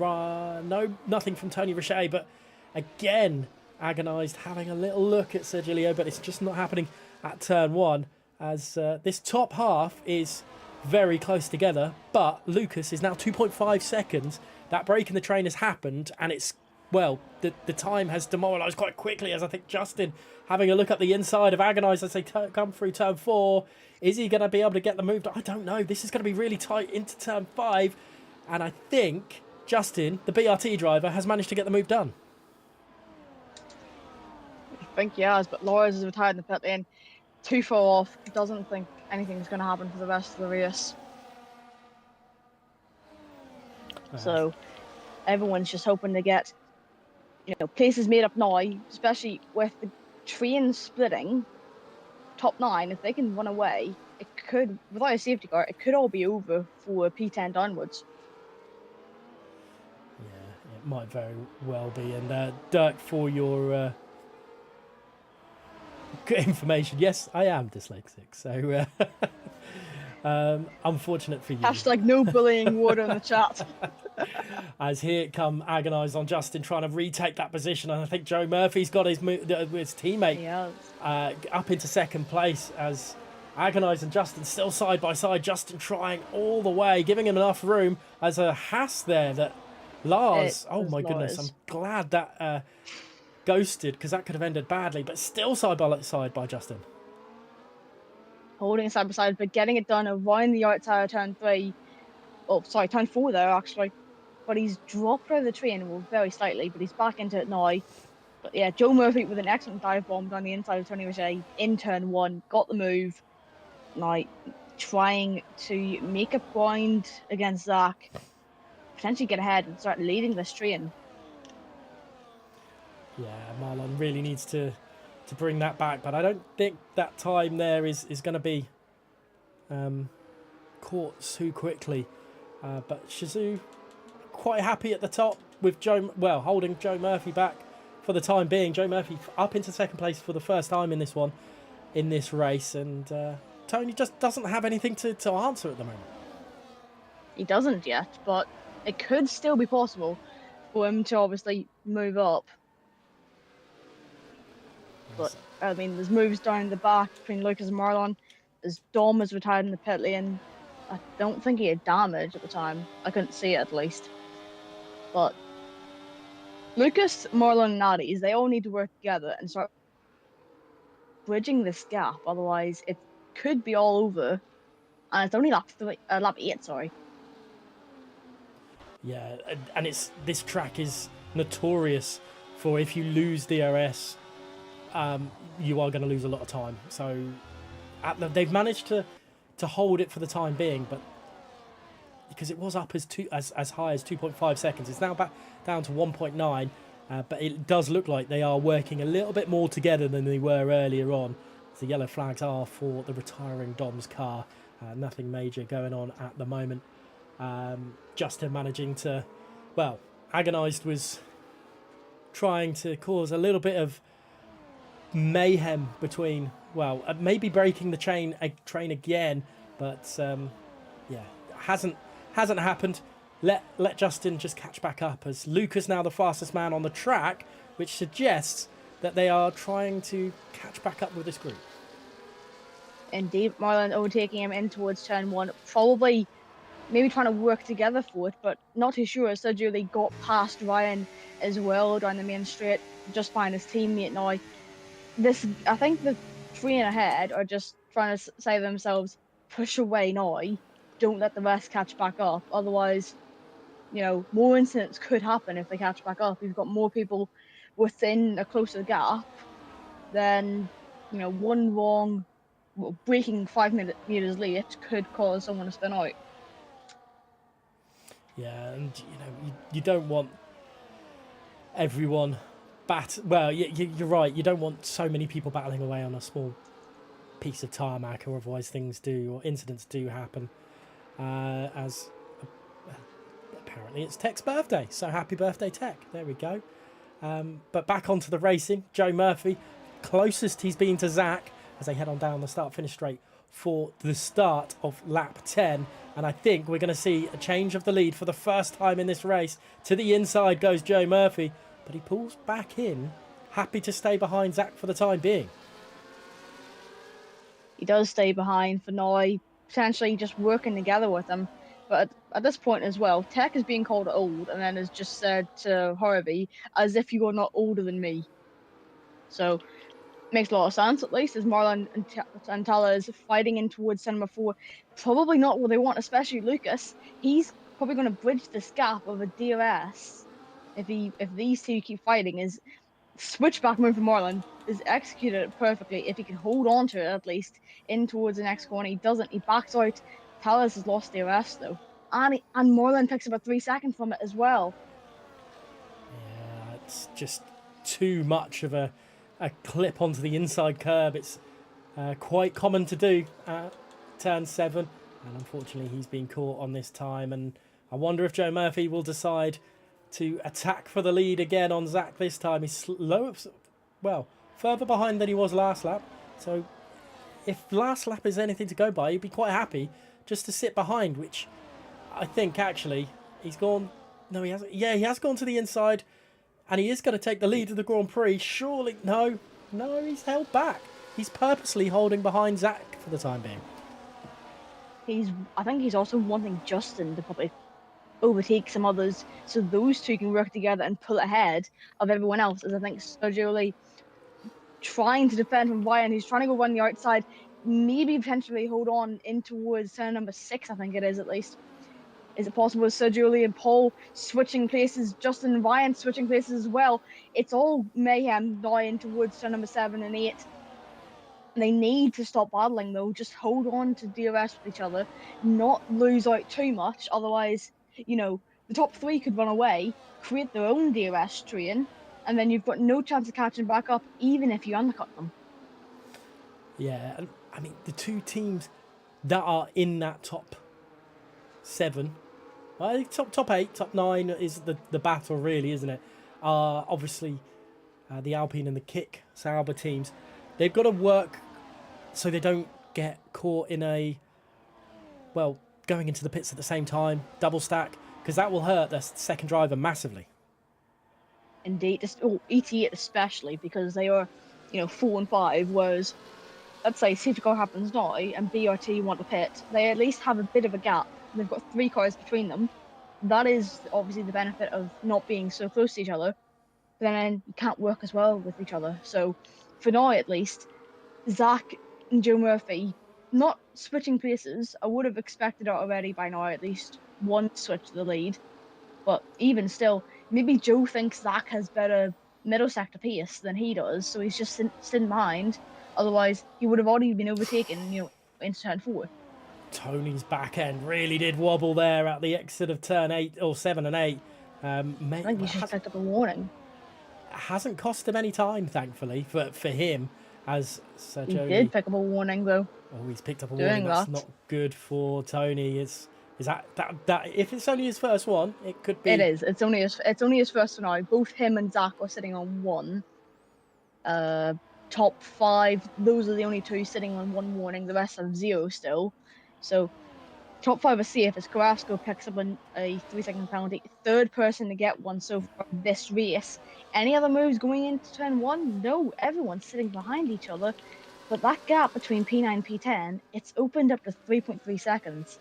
No, nothing from Tony Richet, but again, agonised, having a little look at Sergilio, but it's just not happening at turn 1, as this top half is very close together, but Lucas is now 2.5 seconds. That break in the train has happened, and it's, well, the time has demoralised quite quickly, as I think Justin, having a look at the inside of Agonised as they come through turn 4, is he going to be able to get the move done? I don't know. This is going to be really tight into turn 5, and I think Justin, the BRT driver, has managed to get the move done. I think he has, but Lawyers is retired in the pit lane. Too far off. Doesn't think anything's going to happen for the rest of the race. So everyone's just hoping to get, places made up now, especially with the train splitting. Top 9, if they can run away, it could, without a safety car, it could all be over for P10 downwards. Yeah, it might very well be. And Dirk, for your information, yes, I am dyslexic, so unfortunate for you. Hashtag no bullying word in the chat. As here come Agonised on Justin, trying to retake that position, and I think Joe Murphy's got his teammate up into second place, as Agonised and Justin still side by side. Justin trying all the way, giving him enough room, as a Haas there that Lars, oh my goodness, I'm glad that ghosted, because that could have ended badly, but still side by side by Justin. Holding side by side, but getting it done around the outside of turn 3. Oh, sorry, turn 4 there, actually. But he's dropped out of the train, well, very slightly, but he's back into it now. But yeah, Joe Murphy with an excellent dive bomb down the inside of Tony Richet in turn 1, got the move. Now, trying to make a point against Zach, potentially get ahead and start leading this train. Yeah, Marlon really needs to bring that back, but I don't think that time there is going to be caught too quickly. But Shazoo quite happy at the top with holding Joe Murphy back for the time being. Joe Murphy up into second place for the first time in this race, and Tony just doesn't have anything to answer at the moment. He doesn't yet, but it could still be possible for him to obviously move up. But I mean, there's moves down the back between Lucas and Marlon. As Dom is retired in the pit lane. I don't think he had damage at the time. I couldn't see it, at least. But Lucas, Marlon, and Natties, they all need to work together and start bridging this gap. Otherwise, it could be all over. And it's only lap 8, sorry. Yeah, and this track is notorious for, if you lose DRS, you are going to lose a lot of time. So they've managed to hold it for the time being, but because it was up as high as 2.5 seconds, it's now back down to 1.9. But it does look like they are working a little bit more together than they were earlier on. The yellow flags are for the retiring Dom's car. Nothing major going on at the moment. Justin managing to, Agonised was trying to cause a little bit of mayhem between, maybe breaking the train again, but hasn't happened. Let Justin just catch back up, as Lucas now the fastest man on the track, which suggests that they are trying to catch back up with this group. Indeed, Marlon overtaking him in towards turn 1, probably maybe trying to work together for it, but not too sure. Sergio Lee got past Ryan as well down the main straight, just find his teammate now. I think the three ahead are just trying to say to themselves, push away now, don't let the rest catch back up. Otherwise, more incidents could happen if they catch back up. You've got more people within a closer gap, then, one wrong, breaking 5 meters late could cause someone to spin out. Yeah, and you don't want everyone you're right. You don't want so many people battling away on a small piece of tarmac, or otherwise incidents do happen. As apparently it's Tech's birthday, so happy birthday, Tech. There we go. But back onto the racing. Joe Murphy, closest he's been to Zach, as they head on down the start-finish straight for the start of lap 10. And I think we're going to see a change of the lead for the first time in this race. To the inside goes Joe Murphy, but he pulls back in, happy to stay behind Zach for the time being. He does stay behind for now, potentially just working together with him. But at this point as well, Tech is being called old and then has just said to Harvey, as if you are not older than me. So makes a lot of sense, at least, as Marlon and Tala is fighting in towards Cinema 4. Probably not what they want, especially Lucas. He's probably going to bridge this gap of a DRS if these two keep fighting. Is switchback move from Marlon is executed perfectly. If he can hold on to it at least in towards the next corner, he doesn't. He backs out. Talas has lost DRS though, and Marlon picks up a 3 second from it as well. Yeah, it's just too much of a clip onto the inside curb. It's quite common to do at turn 7, and unfortunately he's been caught on this time. And I wonder if Joe Murphy will decide to attack for the lead again on Zach this time. He's further behind than he was last lap. So if last lap is anything to go by, he'd be quite happy just to sit behind, which I think actually he's gone. No, he hasn't. Yeah, he has gone to the inside, and he is going to take the lead of the Grand Prix. Surely, no, he's held back. He's purposely holding behind Zach for the time being. I think he's also wanting Justin to probably overtake some others so those two can work together and pull ahead of everyone else. As I think Sergio Lee trying to defend from Ryan, he's trying to go run the outside, maybe potentially hold on in towards turn number 6, I think it is at least. Is it possible with Sergio Lee and Paul switching places, Justin and Ryan switching places as well? It's all mayhem now in towards turn number 7 and 8. They need to stop battling though, just hold on to DRS with each other, not lose out too much, otherwise, the top 3 could run away, create their own DRS train, and then you've got no chance of catching back up, even if you undercut them. Yeah, and I mean, the two teams that are in that top 7, well, top 8, top 9 is the battle, really, isn't it? Obviously, the Alpine and the Kick Sauber teams, they've got to work so they don't get caught in going into the pits at the same time, double stack, because that will hurt the second driver massively. Indeed, ET8 especially, because they are, 4 and 5, whereas, let's say, safety car happens now and BRT want to pit, they at least have a bit of a gap. They've got 3 cars between them. That is obviously the benefit of not being so close to each other, but then you can't work as well with each other. So, for now at least, Zach and Joe Murphy not switching places. I would have expected it already by now, at least one switch to the lead. But even still, maybe Joe thinks Zach has better middle sector pace than he does, so he's just sitting behind. Otherwise, he would have already been overtaken, in turn 4. Tony's back end really did wobble there at the exit of turn 8 or 7 and 8. I think he should have picked up a warning. Hasn't cost him any time, thankfully, for him. As Sergio He did pick up a warning though. Oh, he's picked up a warning. That's not good for Tony. Is that if it's only his first one, it could be. It is. It's only his first one now. Both him and Zach are sitting on 1. Top 5. Those are the only 2 sitting on 1 warning. The rest have 0 still. So top 5 are safe as Carrasco picks up a 3-second penalty. Third person to get one so far this race. Any other moves going into turn 1? No, everyone's sitting behind each other. But that gap between P9 and P10, it's opened up to 3.3 seconds.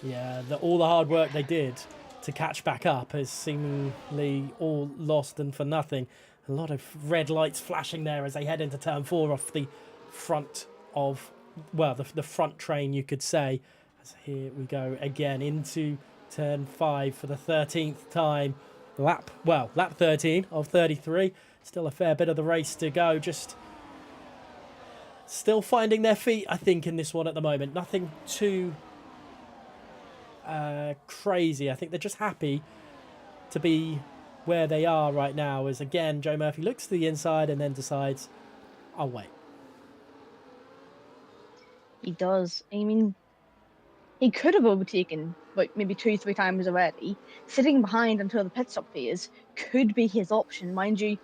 Yeah, all the hard work they did to catch back up is seemingly all lost and for nothing. A lot of red lights flashing there as they head into turn 4 off the front of, the front train, you could say. As here we go again into turn 5 for the 13th time. Lap 13 of 33. Still a fair bit of the race to go. Just still finding their feet, I think, in this one at the moment. Nothing too crazy. I think they're just happy to be where they are right now. As again, Joe Murphy looks to the inside and then decides, I'll wait. He does. I mean, he could have overtaken maybe 2-3 times already. Sitting behind until the pit stop phase could be his option. Mind you,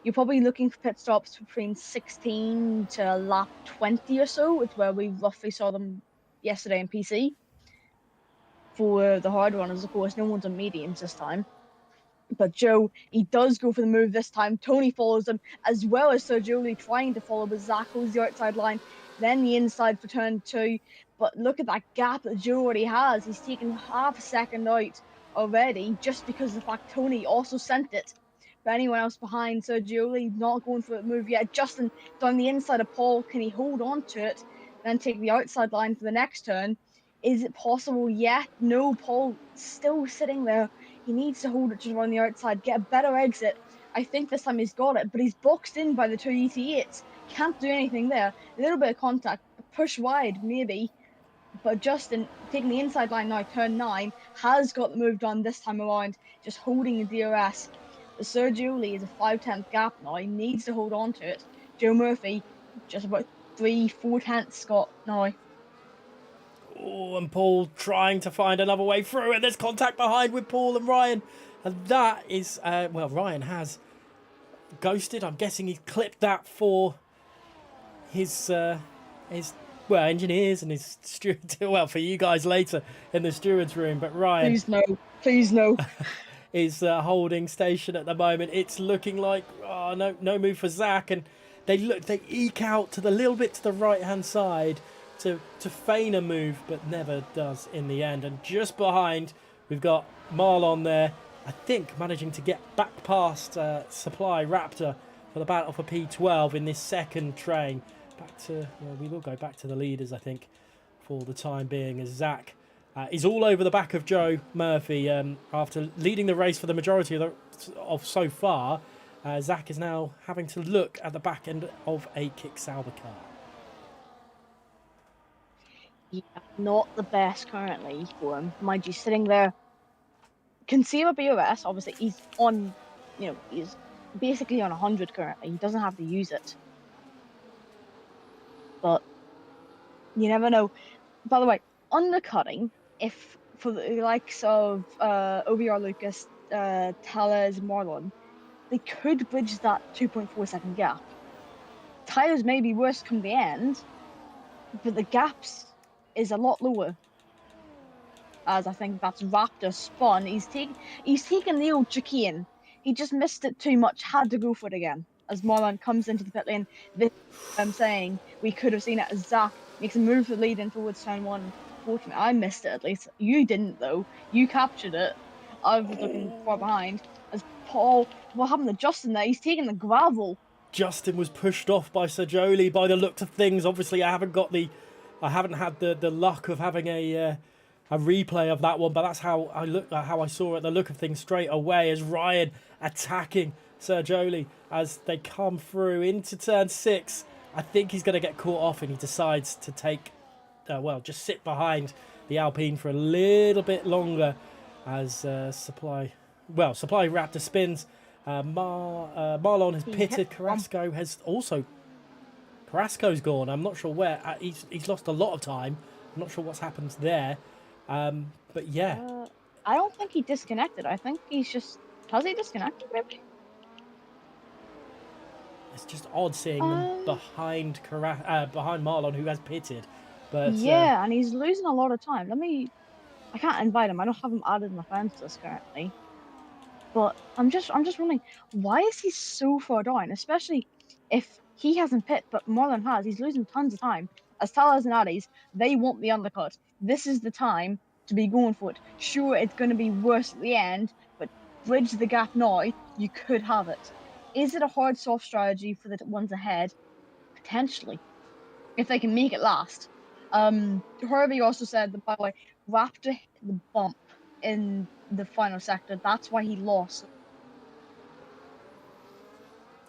you're probably looking for pit stops between 16 to lap 20 or so. It's where we roughly saw them yesterday in PC. For the hard runners, of course, no one's on mediums this time. But Joe, he does go for the move this time. Tony follows him, as well as Sergio trying to follow, but Zach holds the outside line, then the inside for turn 2. But look at that gap that Joe already has. He's taken half a second out already, just because of the fact Tony also sent it. But anyone else behind Sergio not going for a move yet. Justin down the inside of Paul. Can he hold on to it, then take the outside line for the next turn? Is it possible yet? No, Paul still sitting there. He needs to hold it just around the outside, get a better exit. I think this time he's got it, but he's boxed in by the two ET8s. Can't do anything there. A little bit of contact, push wide, maybe. But Justin, taking the inside line now, turn 9, has got the move done this time around, just holding the DRS. But Sergio Lee is a 5/10 gap now. He needs to hold on to it. Joe Murphy, just about 3/4 Scott now. Oh, and Paul trying to find another way through, and there's contact behind with Paul and Ryan. And that is, well, Ryan has ghosted. I'm guessing he's clipped that for his well, engineers and his steward. Well, for you guys later in the steward's room. But Ryan, Please no. is holding station at the moment. It's looking like no move for Zach, and they eke out to the little bit to the right hand side to feign a move, but never does in the end. And just behind, we've got Marlon there, I think managing to get back past Supply Raptor for the battle for P12 in this second train. Back to, well, we will go back to the leaders, I think, for the time being, as Zach is all over the back of Joe Murphy after leading the race for the majority of so far. Zach is now having to look at the back end of a Kick Sauber car. Yeah, not the best currently for him. Mind you, sitting there, can see him a BOS. Obviously, he's on, he's basically on 100 currently. He doesn't have to use it. But you never know. By the way, undercutting, if for the likes of OBR Lucas, Tellez, Marlon, they could bridge that 2.4 second gap. Tyler's may be worse come the end, but the gaps is a lot lower. As I think that's Raptor spun. He's taken the old chicane. He just missed it too much, had to go for it again. As Marlon comes into the pit lane, this I'm saying we could have seen it as Zach makes a move for the lead in towards turn 1. Fortunately, I missed it at least. You didn't though. You captured it. I was looking far behind. As Paul, what happened to Justin there? He's taking the gravel. Justin was pushed off by Sergio by the looks of things. Obviously, I haven't had the luck of having a replay of that one, but that's how I saw it. The look of things straight away as Ryan attacking Sergio as they come through into turn 6. I think he's going to get caught off, and he decides to take, just sit behind the Alpine for a little bit longer as Supply Raptor spins. Marlon has pitted. Carrasco's gone. I'm not sure where. He's lost a lot of time. I'm not sure what's happened there. But yeah. I don't think he disconnected. I think he's just... Has he disconnected, maybe? It's just odd seeing them behind Marlon, who has pitted. But yeah, and he's losing a lot of time. I can't invite him. I don't have him added in my friends list currently. But I'm just wondering, why is he so far down? Especially if he hasn't pit, but Marlon has. He's losing tons of time. As Talas and Addies, they want the undercut. This is the time to be going for it. Sure, it's going to be worse at the end, but bridge the gap now. You could have it. Is it a hard, soft strategy for the ones ahead? Potentially, if they can make it last. Harvey also said that, by the way, Raptor hit the bump in the final sector. That's why he lost.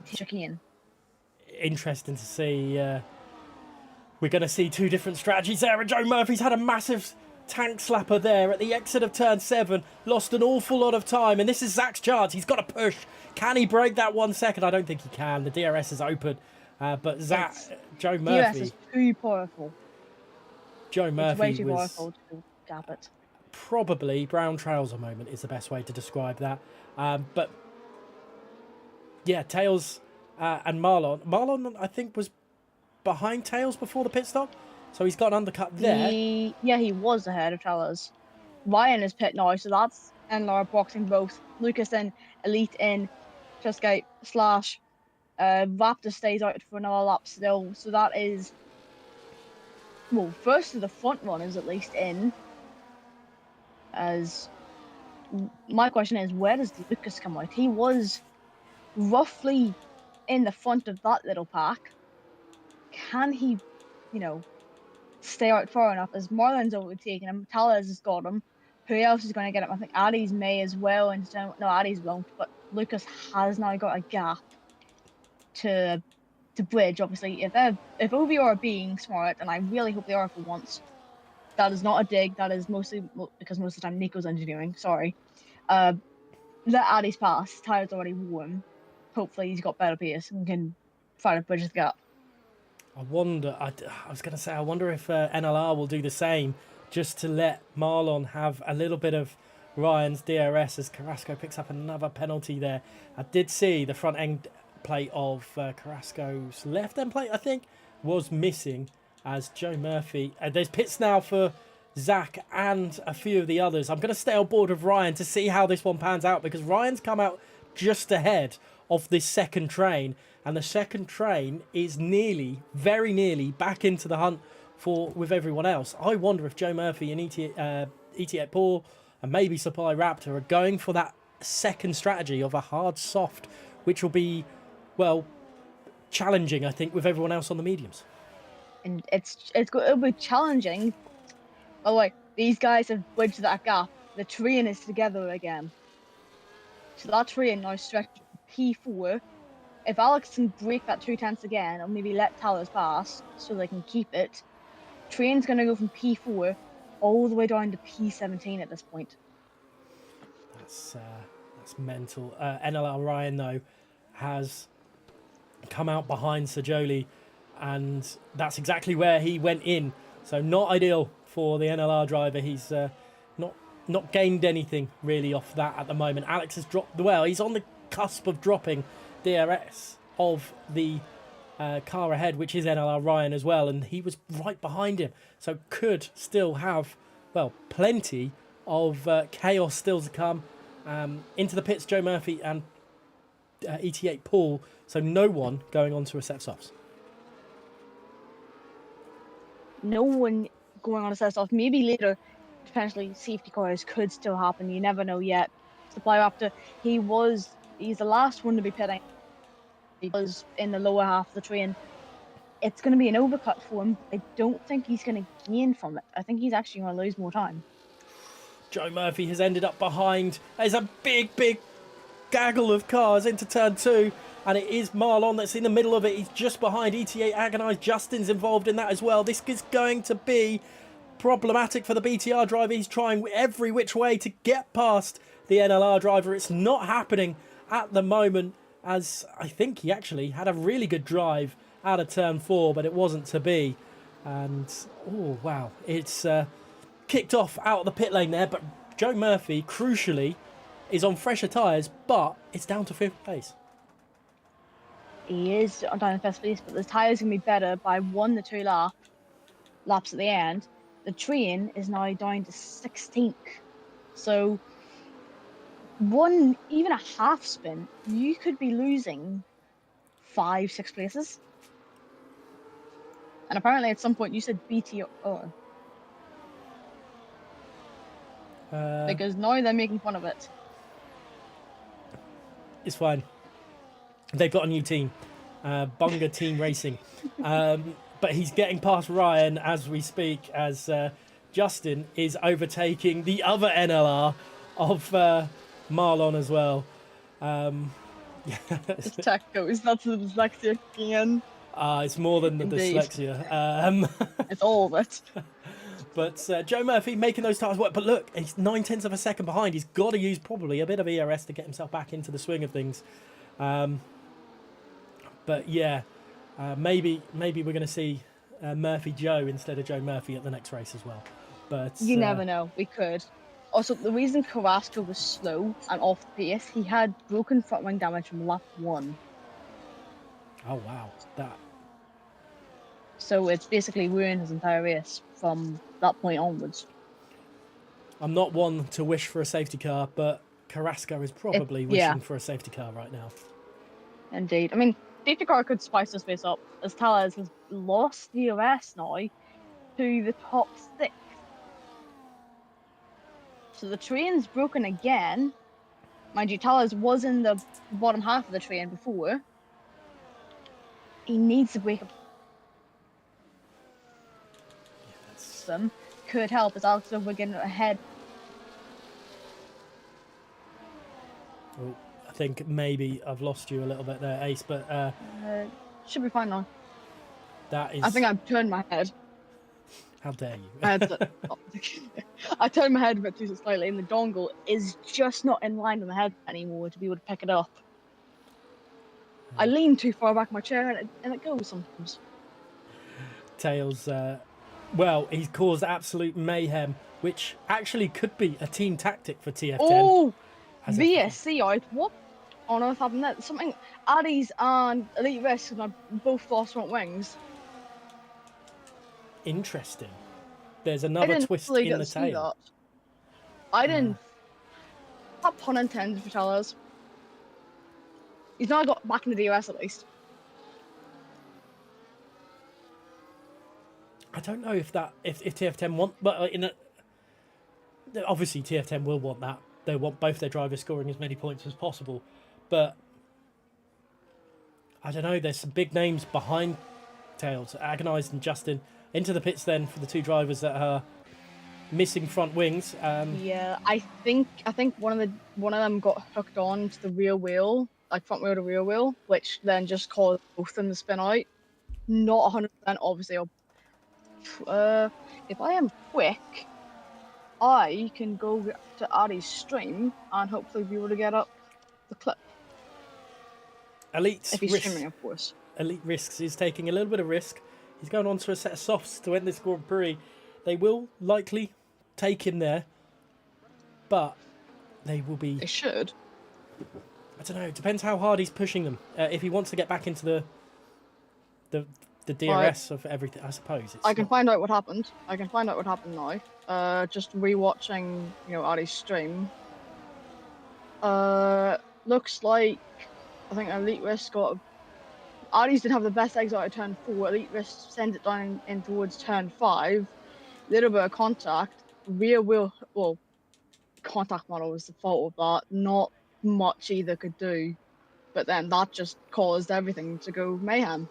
Chicane. Interesting to see. We're going to see two different strategies there. And Joe Murphy's had a massive tank slapper there at the exit of turn 7. Lost an awful lot of time. And this is Zach's chance. He's got to push. Can he break that 1 second? I don't think he can. The DRS is open. But Joe Murphy... DRS is too powerful. Joe Murphy it's way too was... powerful to gap it. Probably brown trouser moment is the best way to describe that. But Yeah, Tails and Marlon. Marlon, I think, was behind Tails before the pit stop, so he's got an undercut there. He was ahead of Tellers. Ryan is pit now, so that's and Laura boxing both. Lucas in, Elite in, Chesgate slash Raptor stays out for another lap still. So that is well, first of the front runners at least in. As my question is, where does Lucas come out? He was roughly in the front of that little pack. Can he, stay out far enough? As Marlon's overtaking him, Talas has got him. Who else is going to get him? I think Addie's may as well. And no, Addie's won't. But Lucas has now got a gap to bridge. Obviously, if OVR are being smart, and I really hope they are for once, that is not a dig. That is mostly because most of the time Nico's engineering. Sorry. Let Addie's pass. Tyler's already won. Hopefully, he's got better pace and can try to bridge the gap. I wonder. I was going to say, I wonder if NLR will do the same, just to let Marlon have a little bit of Ryan's DRS as Carrasco picks up another penalty there. I did see the front end plate of Carrasco's left end plate, I think, was missing as Joe Murphy. There's pits now for Zach and a few of the others. I'm going to stay on board with Ryan to see how this one pans out, because Ryan's come out just ahead of this second train, and the second train is very nearly back into the hunt with everyone else. I wonder if Joe Murphy and ET8 Paul and maybe Supply Raptor are going for that second strategy of a hard soft, which will be, well, challenging, I think, with everyone else on the mediums. And it'll be challenging. Oh wait, these guys have bridged that gap. The train is together again. So that train now stretches P4. If Alex can break that 2/10 again, or maybe let Towers pass so they can keep it, train's going to go from P4 all the way down to P17 at this point. That's mental. NLR Ryan, though, has come out behind Sajoli, and that's exactly where he went in. So not ideal for the NLR driver. He's not gained anything really off that at the moment. Alex has dropped. Well, he's on the cusp of dropping DRS of the car ahead, which is NLR Ryan as well, and he was right behind him, so could still have, well, plenty of chaos still to come. Into the pits, Joe Murphy and ET8 Paul, so no one going on to a set of softs. No one going on a set of softs. Maybe later, potentially safety cars could still happen. You never know yet. Supply Raptor, he's the last one to be pitting. He was in the lower half of the train. It's going to be an overcut for him. I don't think he's going to gain from it. I think he's actually going to lose more time. Joe Murphy has ended up behind. There's a big gaggle of cars into turn 2, and it is Marlon that's in the middle of it. He's just behind ET8 Agonized. Justin's involved in that as well. This is going to be problematic for the BTR driver. He's trying every which way to get past the NLR driver. It's not happening at the moment, as I think he actually had a really good drive out of turn 4, but it wasn't to be. And, oh, wow, it's kicked off out of the pit lane there, but Joe Murphy, crucially, is on fresher tyres, but it's down to 5th place. He is on down to 5th place, but the tyres can be better by 1 to 2 laps at the end. The train is now down to 16th. So, even a half spin, you could be losing 5-6 places. And apparently at some point you said BTR. Because now they're making fun of it. It's fine. They've got a new team. Bunga Team Racing. But he's getting past Ryan as we speak, as Justin is overtaking the other NLR of Marlon as well. It's tacos, that's the dyslexia again. It's more than the Indeed. dyslexia. It's all of it. But Joe Murphy making those tires work. But look, he's 9/10 of a second behind. He's got to use probably a bit of ERS to get himself back into the swing of things. But yeah, maybe we're going to see Murphy Joe instead of Joe Murphy at the next race as well. But You never know. We could. Also, the reason Carrasco was slow and off pace, he had broken front wing damage from lap 1. Oh wow, that. So it's basically ruined his entire race from that point onwards. I'm not one to wish for a safety car, but Carrasco is probably wishing for a safety car right now. Indeed. I mean, safety car could spice this race up, as Tellez has lost DRS now to the top 6. So the train's broken again. Mind you, Tellez was in the bottom half of the train before. He needs to break up. Them could help as Alex we're getting ahead. Oh, I think maybe I've lost you a little bit there, Ace, but Should be fine now. that is. I think I've turned my head. How dare you? I turned my head a bit too slightly, and the dongle is just not in line with my head anymore to be able to pick it up. I lean too far back in my chair, and it goes sometimes. Tails, well, he's caused absolute mayhem, which actually could be a team tactic for TF10. Oh, VSC out. What on earth happened there? Something. Addies and Elite Risk have both lost front wings. Interesting. There's another twist really in the tail. I didn't. Not pun intended for Tellez. He's now got back in the DRS at least. I don't know if TF10 want, but obviously TF10 will want that. They want both their drivers scoring as many points as possible, but I don't know. There's some big names behind Tails, Agonized and Justin, into the pits then for the two drivers that are missing front wings. Yeah, I think one of them got hooked on to the rear wheel, like front wheel to rear wheel, which then just caused both of them to spin out. Not 100%, obviously. If I am quick, I can go to Addy's stream and hopefully be able to get up the clip. Elite if he's risks, streaming, of course. Elite Risks is taking a little bit of risk. He's going on to a set of softs to end this Grand Prix. They will likely take him there, but they will be. They should. I don't know. It depends how hard he's pushing them. If he wants to get back into the DRS of everything, I suppose. I can find out what happened. I can find out what happened now. Just rewatching, Addy's stream. Looks like I think Elite Risk got. Addy's didn't have the best exit out of turn 4. Elite Risk sends it down in towards turn 5. Little bit of contact. Rear wheel. Well, contact model was the fault of that. Not much either could do. But then that just caused everything to go mayhem.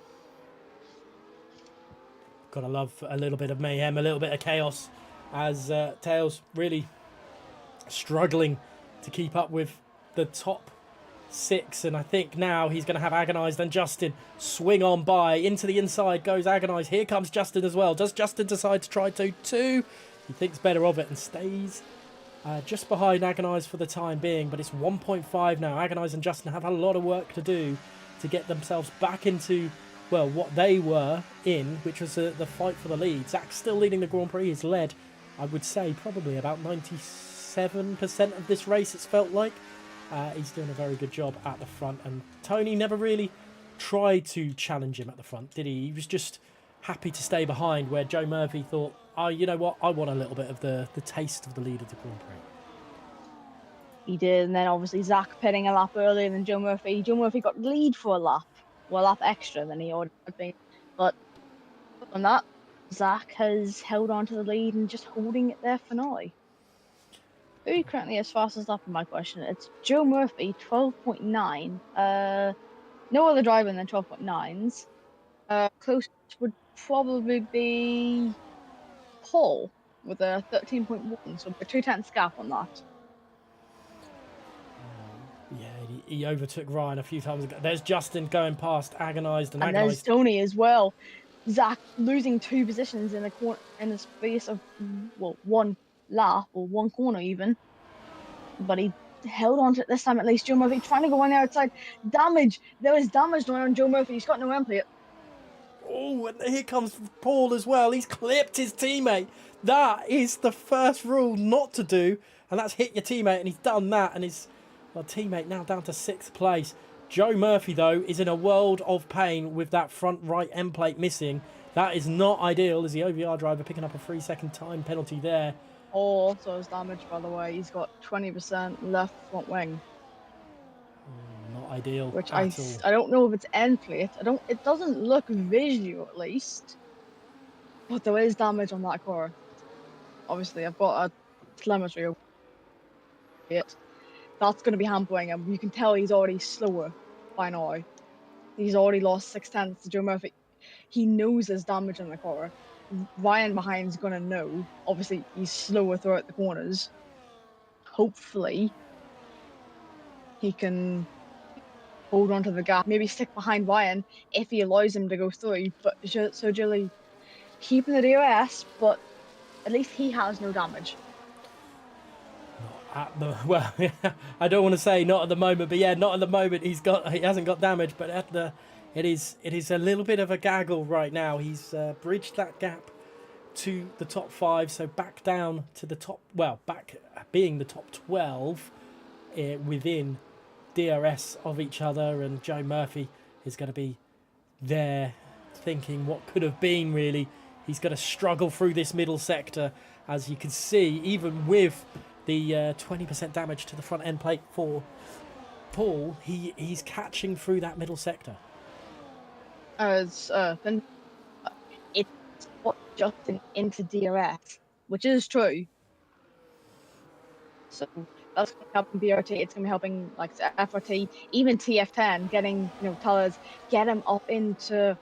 Gotta love a little bit of mayhem, a little bit of chaos, as Tails really struggling to keep up with the top 6. And I think now he's going to have Agonized and Justin swing on by. Into the inside goes Agonized. Here comes Justin as well. Does Justin decide to try to 2? He thinks better of it and stays just behind Agonized for the time being. But it's 1.5 now. Agonized and Justin have a lot of work to do to get themselves back into, well, what they were in, which was the fight for the lead. Zach's still leading the Grand Prix. He's led, I would say, probably about 97% of this race, it's felt like. He's doing a very good job at the front. And Tony never really tried to challenge him at the front, did he? He was just happy to stay behind, where Joe Murphy thought, oh, you know what? I want a little bit of the taste of the lead of the Grand Prix. He did, and then obviously Zach pitting a lap earlier than Joe Murphy. Joe Murphy got lead for a lap. Well, a lap extra than he ought to be. But on that, Zach has held on to the lead and just holding it there for now. Who currently as fast as lap, in my question? It's Joe Murphy, 12.9. No other driver than 12.9s. Close would probably be Paul with a 13.1, so a 2/10 gap on that. Yeah, he overtook Ryan a few times ago. There's Justin going past Agonized and There's Tony as well. Zach losing 2 positions in the space of, well, 1 lap or 1 corner even. But he held on to it this time at least. Joe Murphy trying to go on the outside. Damage. There was damage going on Joe Murphy. He's got no end plate. Oh, and here comes Paul as well. He's clipped his teammate. That is the first rule not to do, and that's hit your teammate, and he's done that, and his teammate now down to 6th place. Joe Murphy, though, is in a world of pain with that front right end plate missing. That is not ideal as the OVR driver picking up a 3-second time penalty there. Also has damage, by the way. He's got 20% left front wing. Not ideal Which at all. I don't know if it's end plate. It doesn't look visual at least. But there is damage on that car. Obviously, I've got a telemetry over it. That's going to be hampering him. You can tell he's already slower by now. He's already lost 6/10 to Joe Murphy. He knows there's damage on the car. Ryan behind's going to know. Obviously, he's slower throughout the corners. Hopefully, he can hold on to the gap. Maybe stick behind Ryan if he allows him to go through. But so Julie keeping the DRS, but at least he has no damage. Well, I don't want to say not at the moment, but yeah, not at the moment. He hasn't got damage, but it is a little bit of a gaggle right now. He's bridged that gap to the top 5, so back down to the top. Well, back being the top 12 within DRS of each other, and Joe Murphy is going to be there thinking what could have been. Really, he's going to struggle through this middle sector, as you can see, even with the 20% damage to the front end plate for Paul. He's catching through that middle sector. It's just into DRS, which is true. So that's going to help BRT. It's going to be helping like FRT, even TF10, getting tellers, get him up into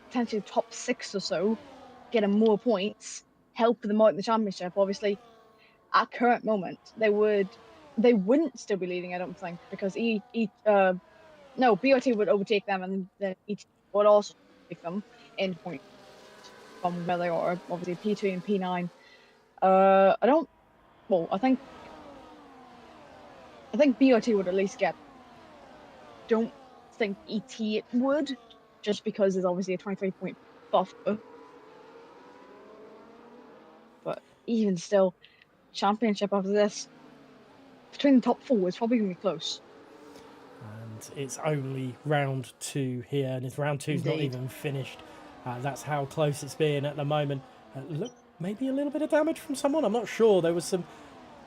potentially top 6 or so, get him more points, help them out in the championship. Obviously, at current moment, they wouldn't still be leading, I don't think, because BRT would overtake them, and then ET would also take them in point from where they are. Obviously, P2 and P9. I think BRT would at least get. Don't think ET would, just because there's obviously a 23-point buffer. But even still, championship after this, between the top 4 is probably going to be close. And it's only round 2 here, and it's round 2's not even finished. That's how close it's been at the moment. Look, maybe a little bit of damage from someone. I'm not sure. There was some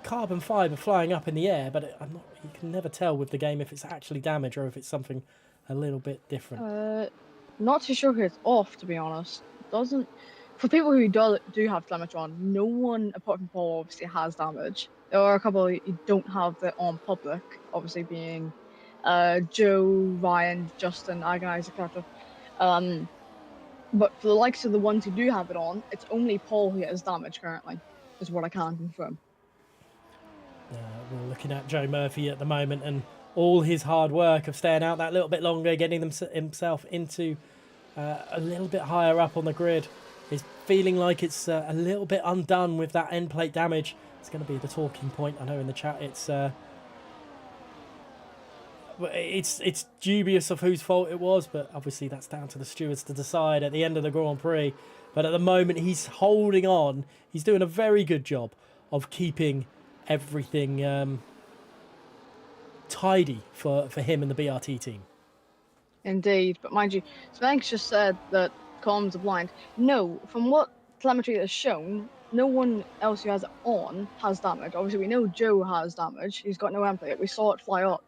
carbon fibre flying up in the air, but you can never tell with the game if it's actually damage or if it's something a little bit different. Not too sure who it's off, to be honest. It doesn't. For people who do have damage on, no one apart from Paul obviously has damage. There are a couple who don't have it on public, obviously being Joe, Ryan, Justin, Agonize, etc. But for the likes of the ones who do have it on, it's only Paul who has damage currently, is what I can confirm. We're looking at Joe Murphy at the moment, and all his hard work of staying out that little bit longer, getting himself into a little bit higher up on the grid, is feeling like it's a little bit undone with that end plate damage. It's going to be the talking point. I know in the chat it's dubious of whose fault it was, but obviously that's down to the stewards to decide at the end of the Grand Prix. But at the moment, he's holding on. He's doing a very good job of keeping everything tidy for him and the BRT team. Indeed, but mind you, Spanx just said that comms are blind. No, from what telemetry has shown, no one else who has it on has damage. Obviously, we know Joe has damage. He's got no empty. We saw it fly up.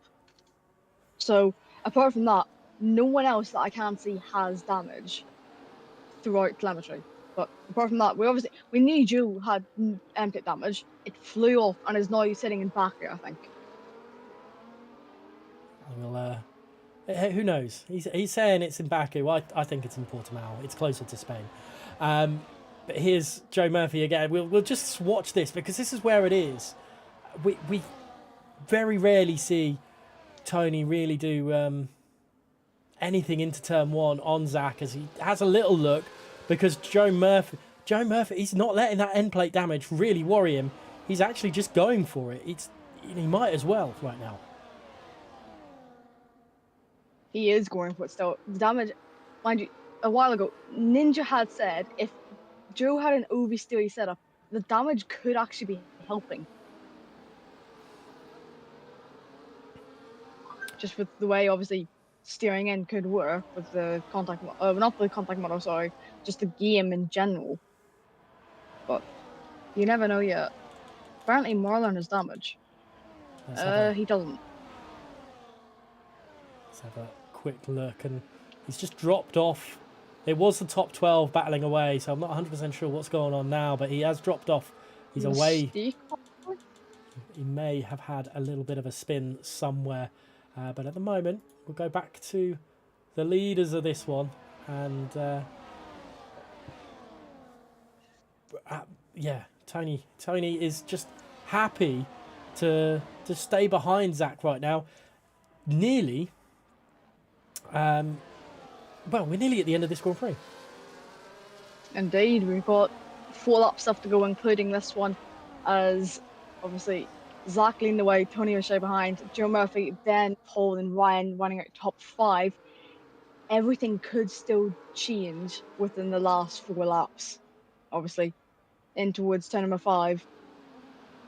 So, apart from that, no one else that I can see has damage throughout telemetry. But apart from that, we knew Joe had empty damage. It flew off and is now sitting in back here, I think. Well, who knows? He's saying it's in Baku. I think it's in Portimao. It's closer to Spain. But here's Joe Murphy again. We'll just watch this because this is where it is. We very rarely see Tony really do anything into turn 1 on Zach, as he has a little look, because Joe Murphy, he's not letting that end plate damage really worry him. He's actually just going for it. He might as well right now. He is going for it still. The damage, mind you, a while ago, Ninja had said if Joe had an oversteery setup, the damage could actually be helping. Just with the way, obviously, steering in could work with the contact, not the contact model, sorry, just the game in general. But you never know yet. Apparently, Marlon has damage. He doesn't. Let's have a quick look, and he's just dropped off. It was the top 12 battling away, so I'm not 100% sure what's going on now, but he has dropped off. He's away. Mistake? He may have had a little bit of a spin somewhere, but at the moment, we'll go back to the leaders of this one, and yeah, Tony is just happy to stay behind Zach right now. Nearly, well, we're nearly at the end of this Grand Prix. Indeed, we've got 4 laps left to go, including this one, as obviously Zach leading the way, Tony O'Shea behind, Joe Murphy, then Paul and Ryan running out top 5. Everything could still change within the last 4 laps, obviously, in towards turn number 5.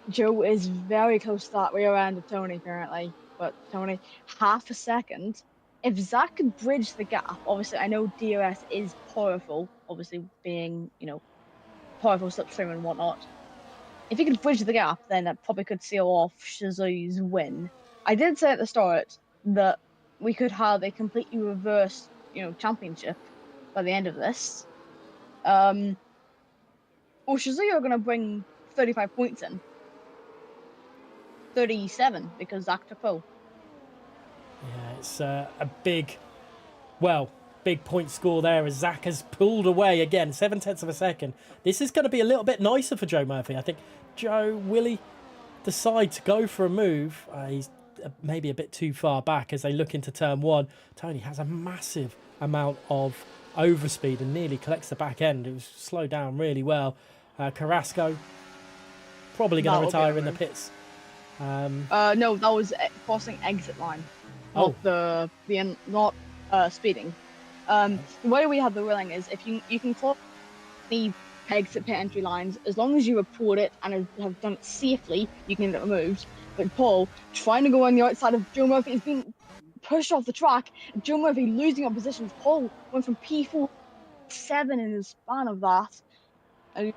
Joe is very close to that rear end of Tony currently, but Tony, half a second. If Zach could bridge the gap, obviously I know DRS is powerful, obviously being, powerful slipstream and whatnot. If he could bridge the gap, then that probably could seal off Shizui's win. I did say at the start that we could have a completely reversed, championship by the end of this. Well, Shizui are going to bring 35 points in. 37 because Zach took pole. Yeah, it's a big point score there as Zach has pulled away again, 7/10 of a second. This is going to be a little bit nicer for Joe Murphy. I think Joe, will he decide to go for a move? He's maybe a bit too far back as they look into turn 1. Tony has a massive amount of overspeed and nearly collects the back end. It was slowed down really well. Carrasco probably going to retire in the pits. No, that was crossing exit line, not not speeding. The way we have the ruling is if you can cross the exit pit entry lines as long as you report it and have done it safely, you can get removed. But Paul trying to go on the outside of Joe Murphy is being pushed off the track. Joe Murphy losing up positions. Paul went from P4 7 in the span of that. And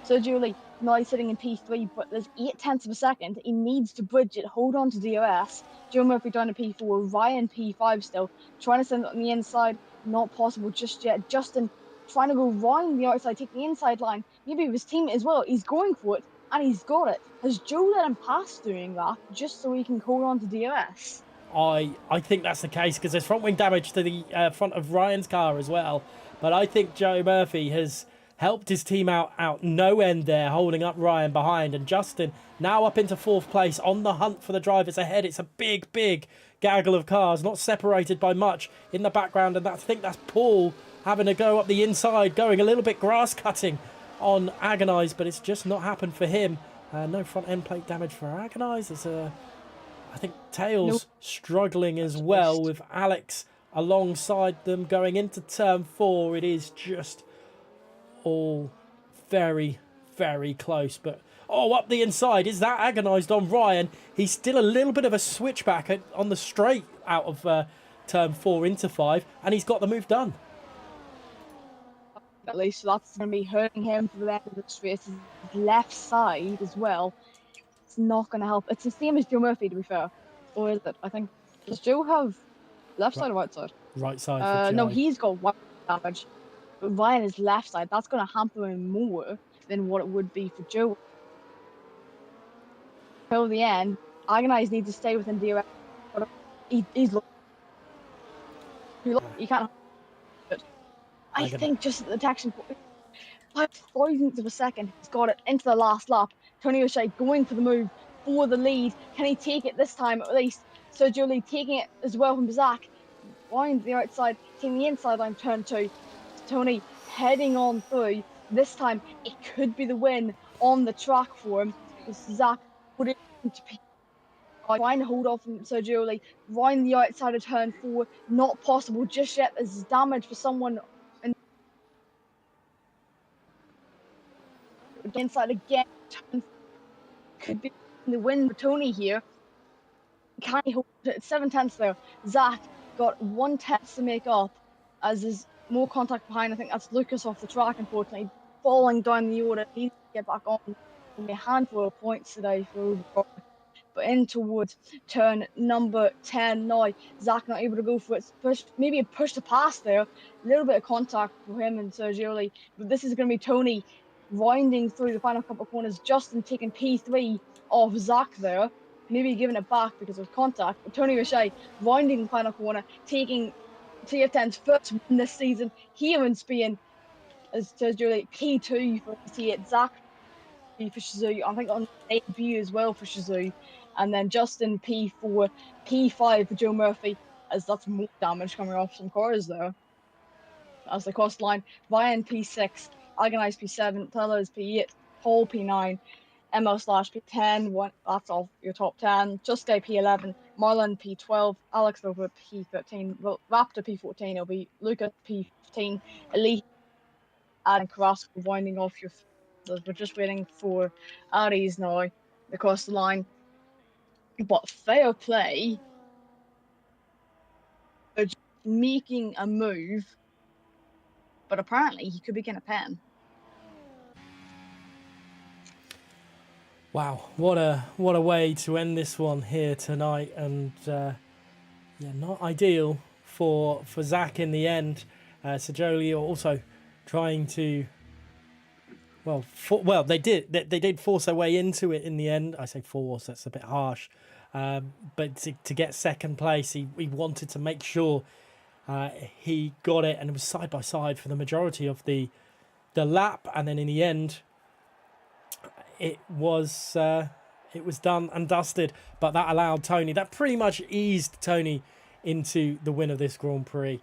so Julie now sitting in P3, but there's 8/10 of a second. He needs to bridge it, hold on to DRS. Joe Murphy down to P4, Ryan P5 still, trying to send it on the inside, not possible just yet. Justin trying to go round the outside, take the inside line, maybe with his teammate as well. He's going for it, and he's got it. Has Joe let him pass doing that, just so he can hold on to DRS? I think that's the case, because there's front wing damage to the front of Ryan's car as well. But I think Joe Murphy has helped his team out no end there, holding up Ryan behind. And Justin now up into 4th place on the hunt for the drivers ahead. It's a big gaggle of cars, not separated by much in the background. And I think that's Paul having to go up the inside, going a little bit grass cutting on Agonize, but it's just not happened for him. No front end plate damage for Agonize. It's I think Tails struggling as well, with Alex alongside them going into turn 4. It is just all very close, but up the inside, is that agonized on Ryan? He's still a little bit of a switchback on the straight out of turn 4 into 5, and he's got the move done. At least that's going to be hurting him for the end of the race. His left side as well, it's not going to help. It's the same as Joe Murphy, to be fair. Or is it? I think, does Joe have left side or right side? Right side for Joe. No, he's got white damage. But Ryan is left side. That's going to hamper him more than what it would be for Joe. Till the end, Agonize needs to stay within DRS. He's you can't. I think just at the detection point, 5,000ths of a second, he's got it into the last lap. Tony O'Shea going for the move for the lead. Can he take it this time at least? Sergio Lee taking it as well from Zach. Round the outside, taking the inside line, turn 2. Tony heading on through. This time, it could be the win on the track for him. Zach put it into trying to hold off from Sergio Lee. Round the outside of turn 4. Not possible just yet. There's damage for someone inside again. Could be the win for Tony here. Can he hold it? It's 7/10 there. Zach got 1/10 to make up as there's more contact behind. I think that's Lucas off the track, unfortunately, falling down the order. Needs to get back on. Only a handful of points today for but in towards turn number 10 now. Zach not able to go for it. Push, maybe a push to pass there. A little bit of contact for him and Sergio. But this is going to be Tony winding through the final couple of corners. Justin taking P3 off Zach there. Maybe giving it back because of contact. But Tony Richey winding the final corner, taking TF10's first win this season here in Spain. As Sergio P2 for T8. Zach for Shizou. I think on debut as well for Shizou. And then Justin P4, P5 for Joe Murphy, as that's more damage coming off some cars there. As the cost line, Ryan P6, Agonize P7, Tellers P8, Paul P9, ML slash P10, that's all your top 10. Just Day P11, Marlon P12, Alex Nova P13, Raptor P14, it'll be Luca P15, Elite and Carrasco winding off your. We're just waiting for Aries now across the line. But fair play, they're just making a move, but apparently he could be getting a pen. Wow, what a way to end this one here tonight, and not ideal for Zach in the end. Sajoli also trying to they did force their way into it in the end. I say force, that's a bit harsh, but to get second place, he wanted to make sure he got it, and it was side by side for the majority of the lap, and then in the end it was done and dusted. But that allowed Tony, that pretty much eased Tony into the win of this Grand Prix,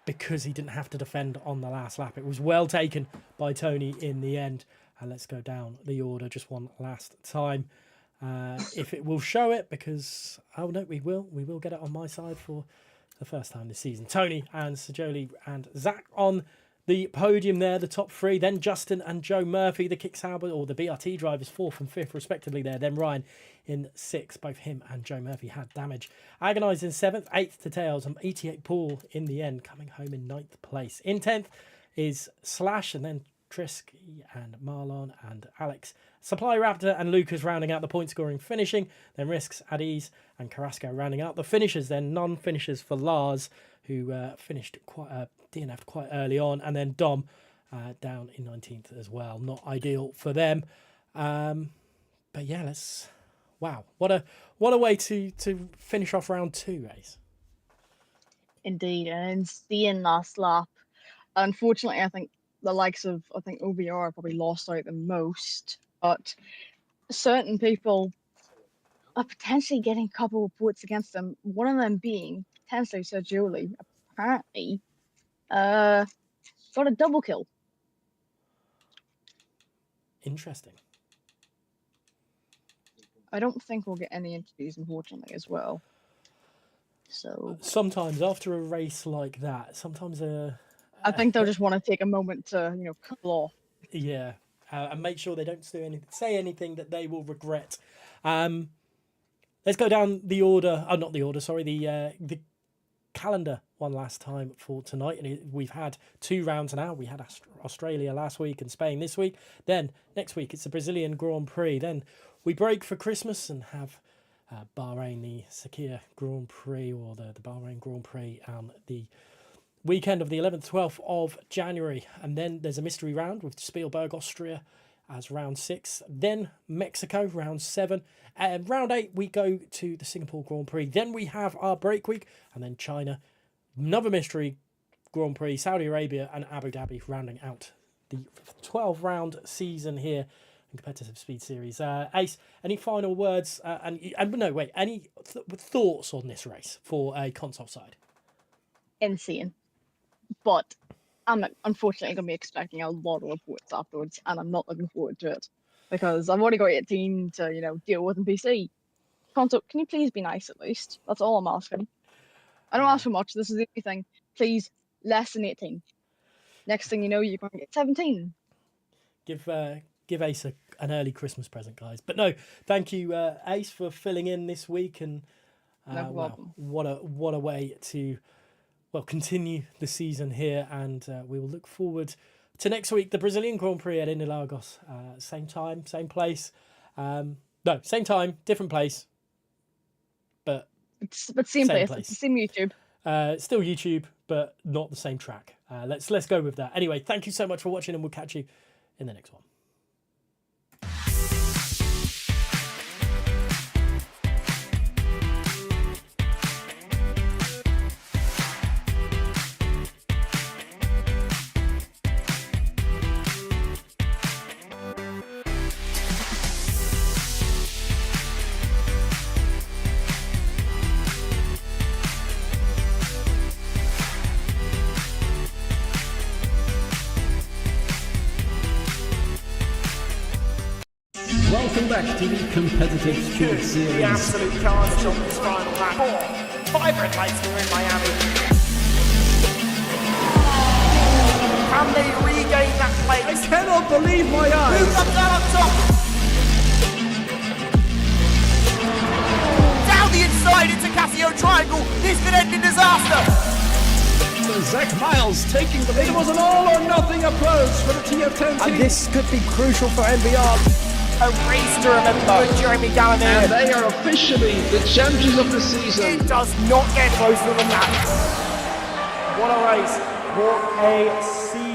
because he didn't have to defend on the last lap. It was well taken by Tony in the end. And let's go down the order just one last time, if it will show it, because we will get it on my side for the first time this season. Tony and Sajoli and Zach on the podium there, the top three. Then Justin and Joe Murphy, the Kick Sauber or the BRT drivers, 4th and 5th respectively there. Then Ryan in 6th. Both him and Joe Murphy had damage. Agonize in 7th, 8th to Tails, and 88 Paul in the end, coming home in 9th place. In 10th is Slash, and then Trisky and Marlon and Alex. Supply Raptor and Lucas rounding out the point scoring finishing. Then Risks, Adiz and Carrasco rounding out the finishers. Then non-finishers for Lars, who finished DNF'd quite early on. And then Dom down in 19th as well. Not ideal for them. But yeah, wow. What a way to finish off round 2, Ace. Indeed, an insane last lap. Unfortunately, I think the likes of OBR probably lost out the most, but certain people are potentially getting a couple of points against them. One of them being potentially Sergio, apparently got a double kill. Interesting. I don't think we'll get any interviews, unfortunately, as well. So sometimes after a race like that, I think they'll just want to take a moment to, cool off. Yeah, and make sure they don't say anything that they will regret. Let's go down the order. Not the order. Sorry, the calendar one last time for tonight, and we've had 2 rounds now. We had Australia last week and Spain this week. Then next week it's the Brazilian Grand Prix. Then we break for Christmas and have Bahrain, the Sakhir Grand Prix, or the Bahrain Grand Prix, the weekend of the 11th, 12th of January. And then there's a mystery round with Spielberg, Austria as round 6. Then Mexico, round 7. Round 8, we go to the Singapore Grand Prix. Then we have our break week. And then China, another mystery Grand Prix, Saudi Arabia and Abu Dhabi, rounding out the 12-round season here in Competitive Speed Series. Ace, any final words? Any thoughts on this race for a console side? Insane. But I'm unfortunately going to be expecting a lot of reports afterwards, and I'm not looking forward to it because I've already got 18 to deal with in PC. Console, can you please be nice at least? That's all I'm asking. I don't ask for much. This is the only thing. Please, less than 18. Next thing you know, you're going to get 17. Give give Ace an early Christmas present, guys. But no, thank you, Ace, for filling in this week. And No problem. what a way to continue the season here. And we will look forward to next week, the Brazilian Grand Prix at Interlagos. Same time, same place. No, same time, different place. But same place. place. It's the same YouTube. Still YouTube, but not the same track. Let's go with that. Anyway, thank you so much for watching, and we'll catch you in the next one. Welcome back to the competitive sports The series. absolute carnage on this final lap. 4 vibrant lights here in Miami. Can they regain that I place? cannot believe my Who eyes. comes out on top? Down the inside into Casio Triangle. This could end in disaster. Zach Miles taking the lead. It was an all or nothing approach for the TF10 team. And this could be crucial for NBR. A race to remember with Jeremy Gallagher. And they are officially the champions of the season. It does not get closer than that. What a race. What a season.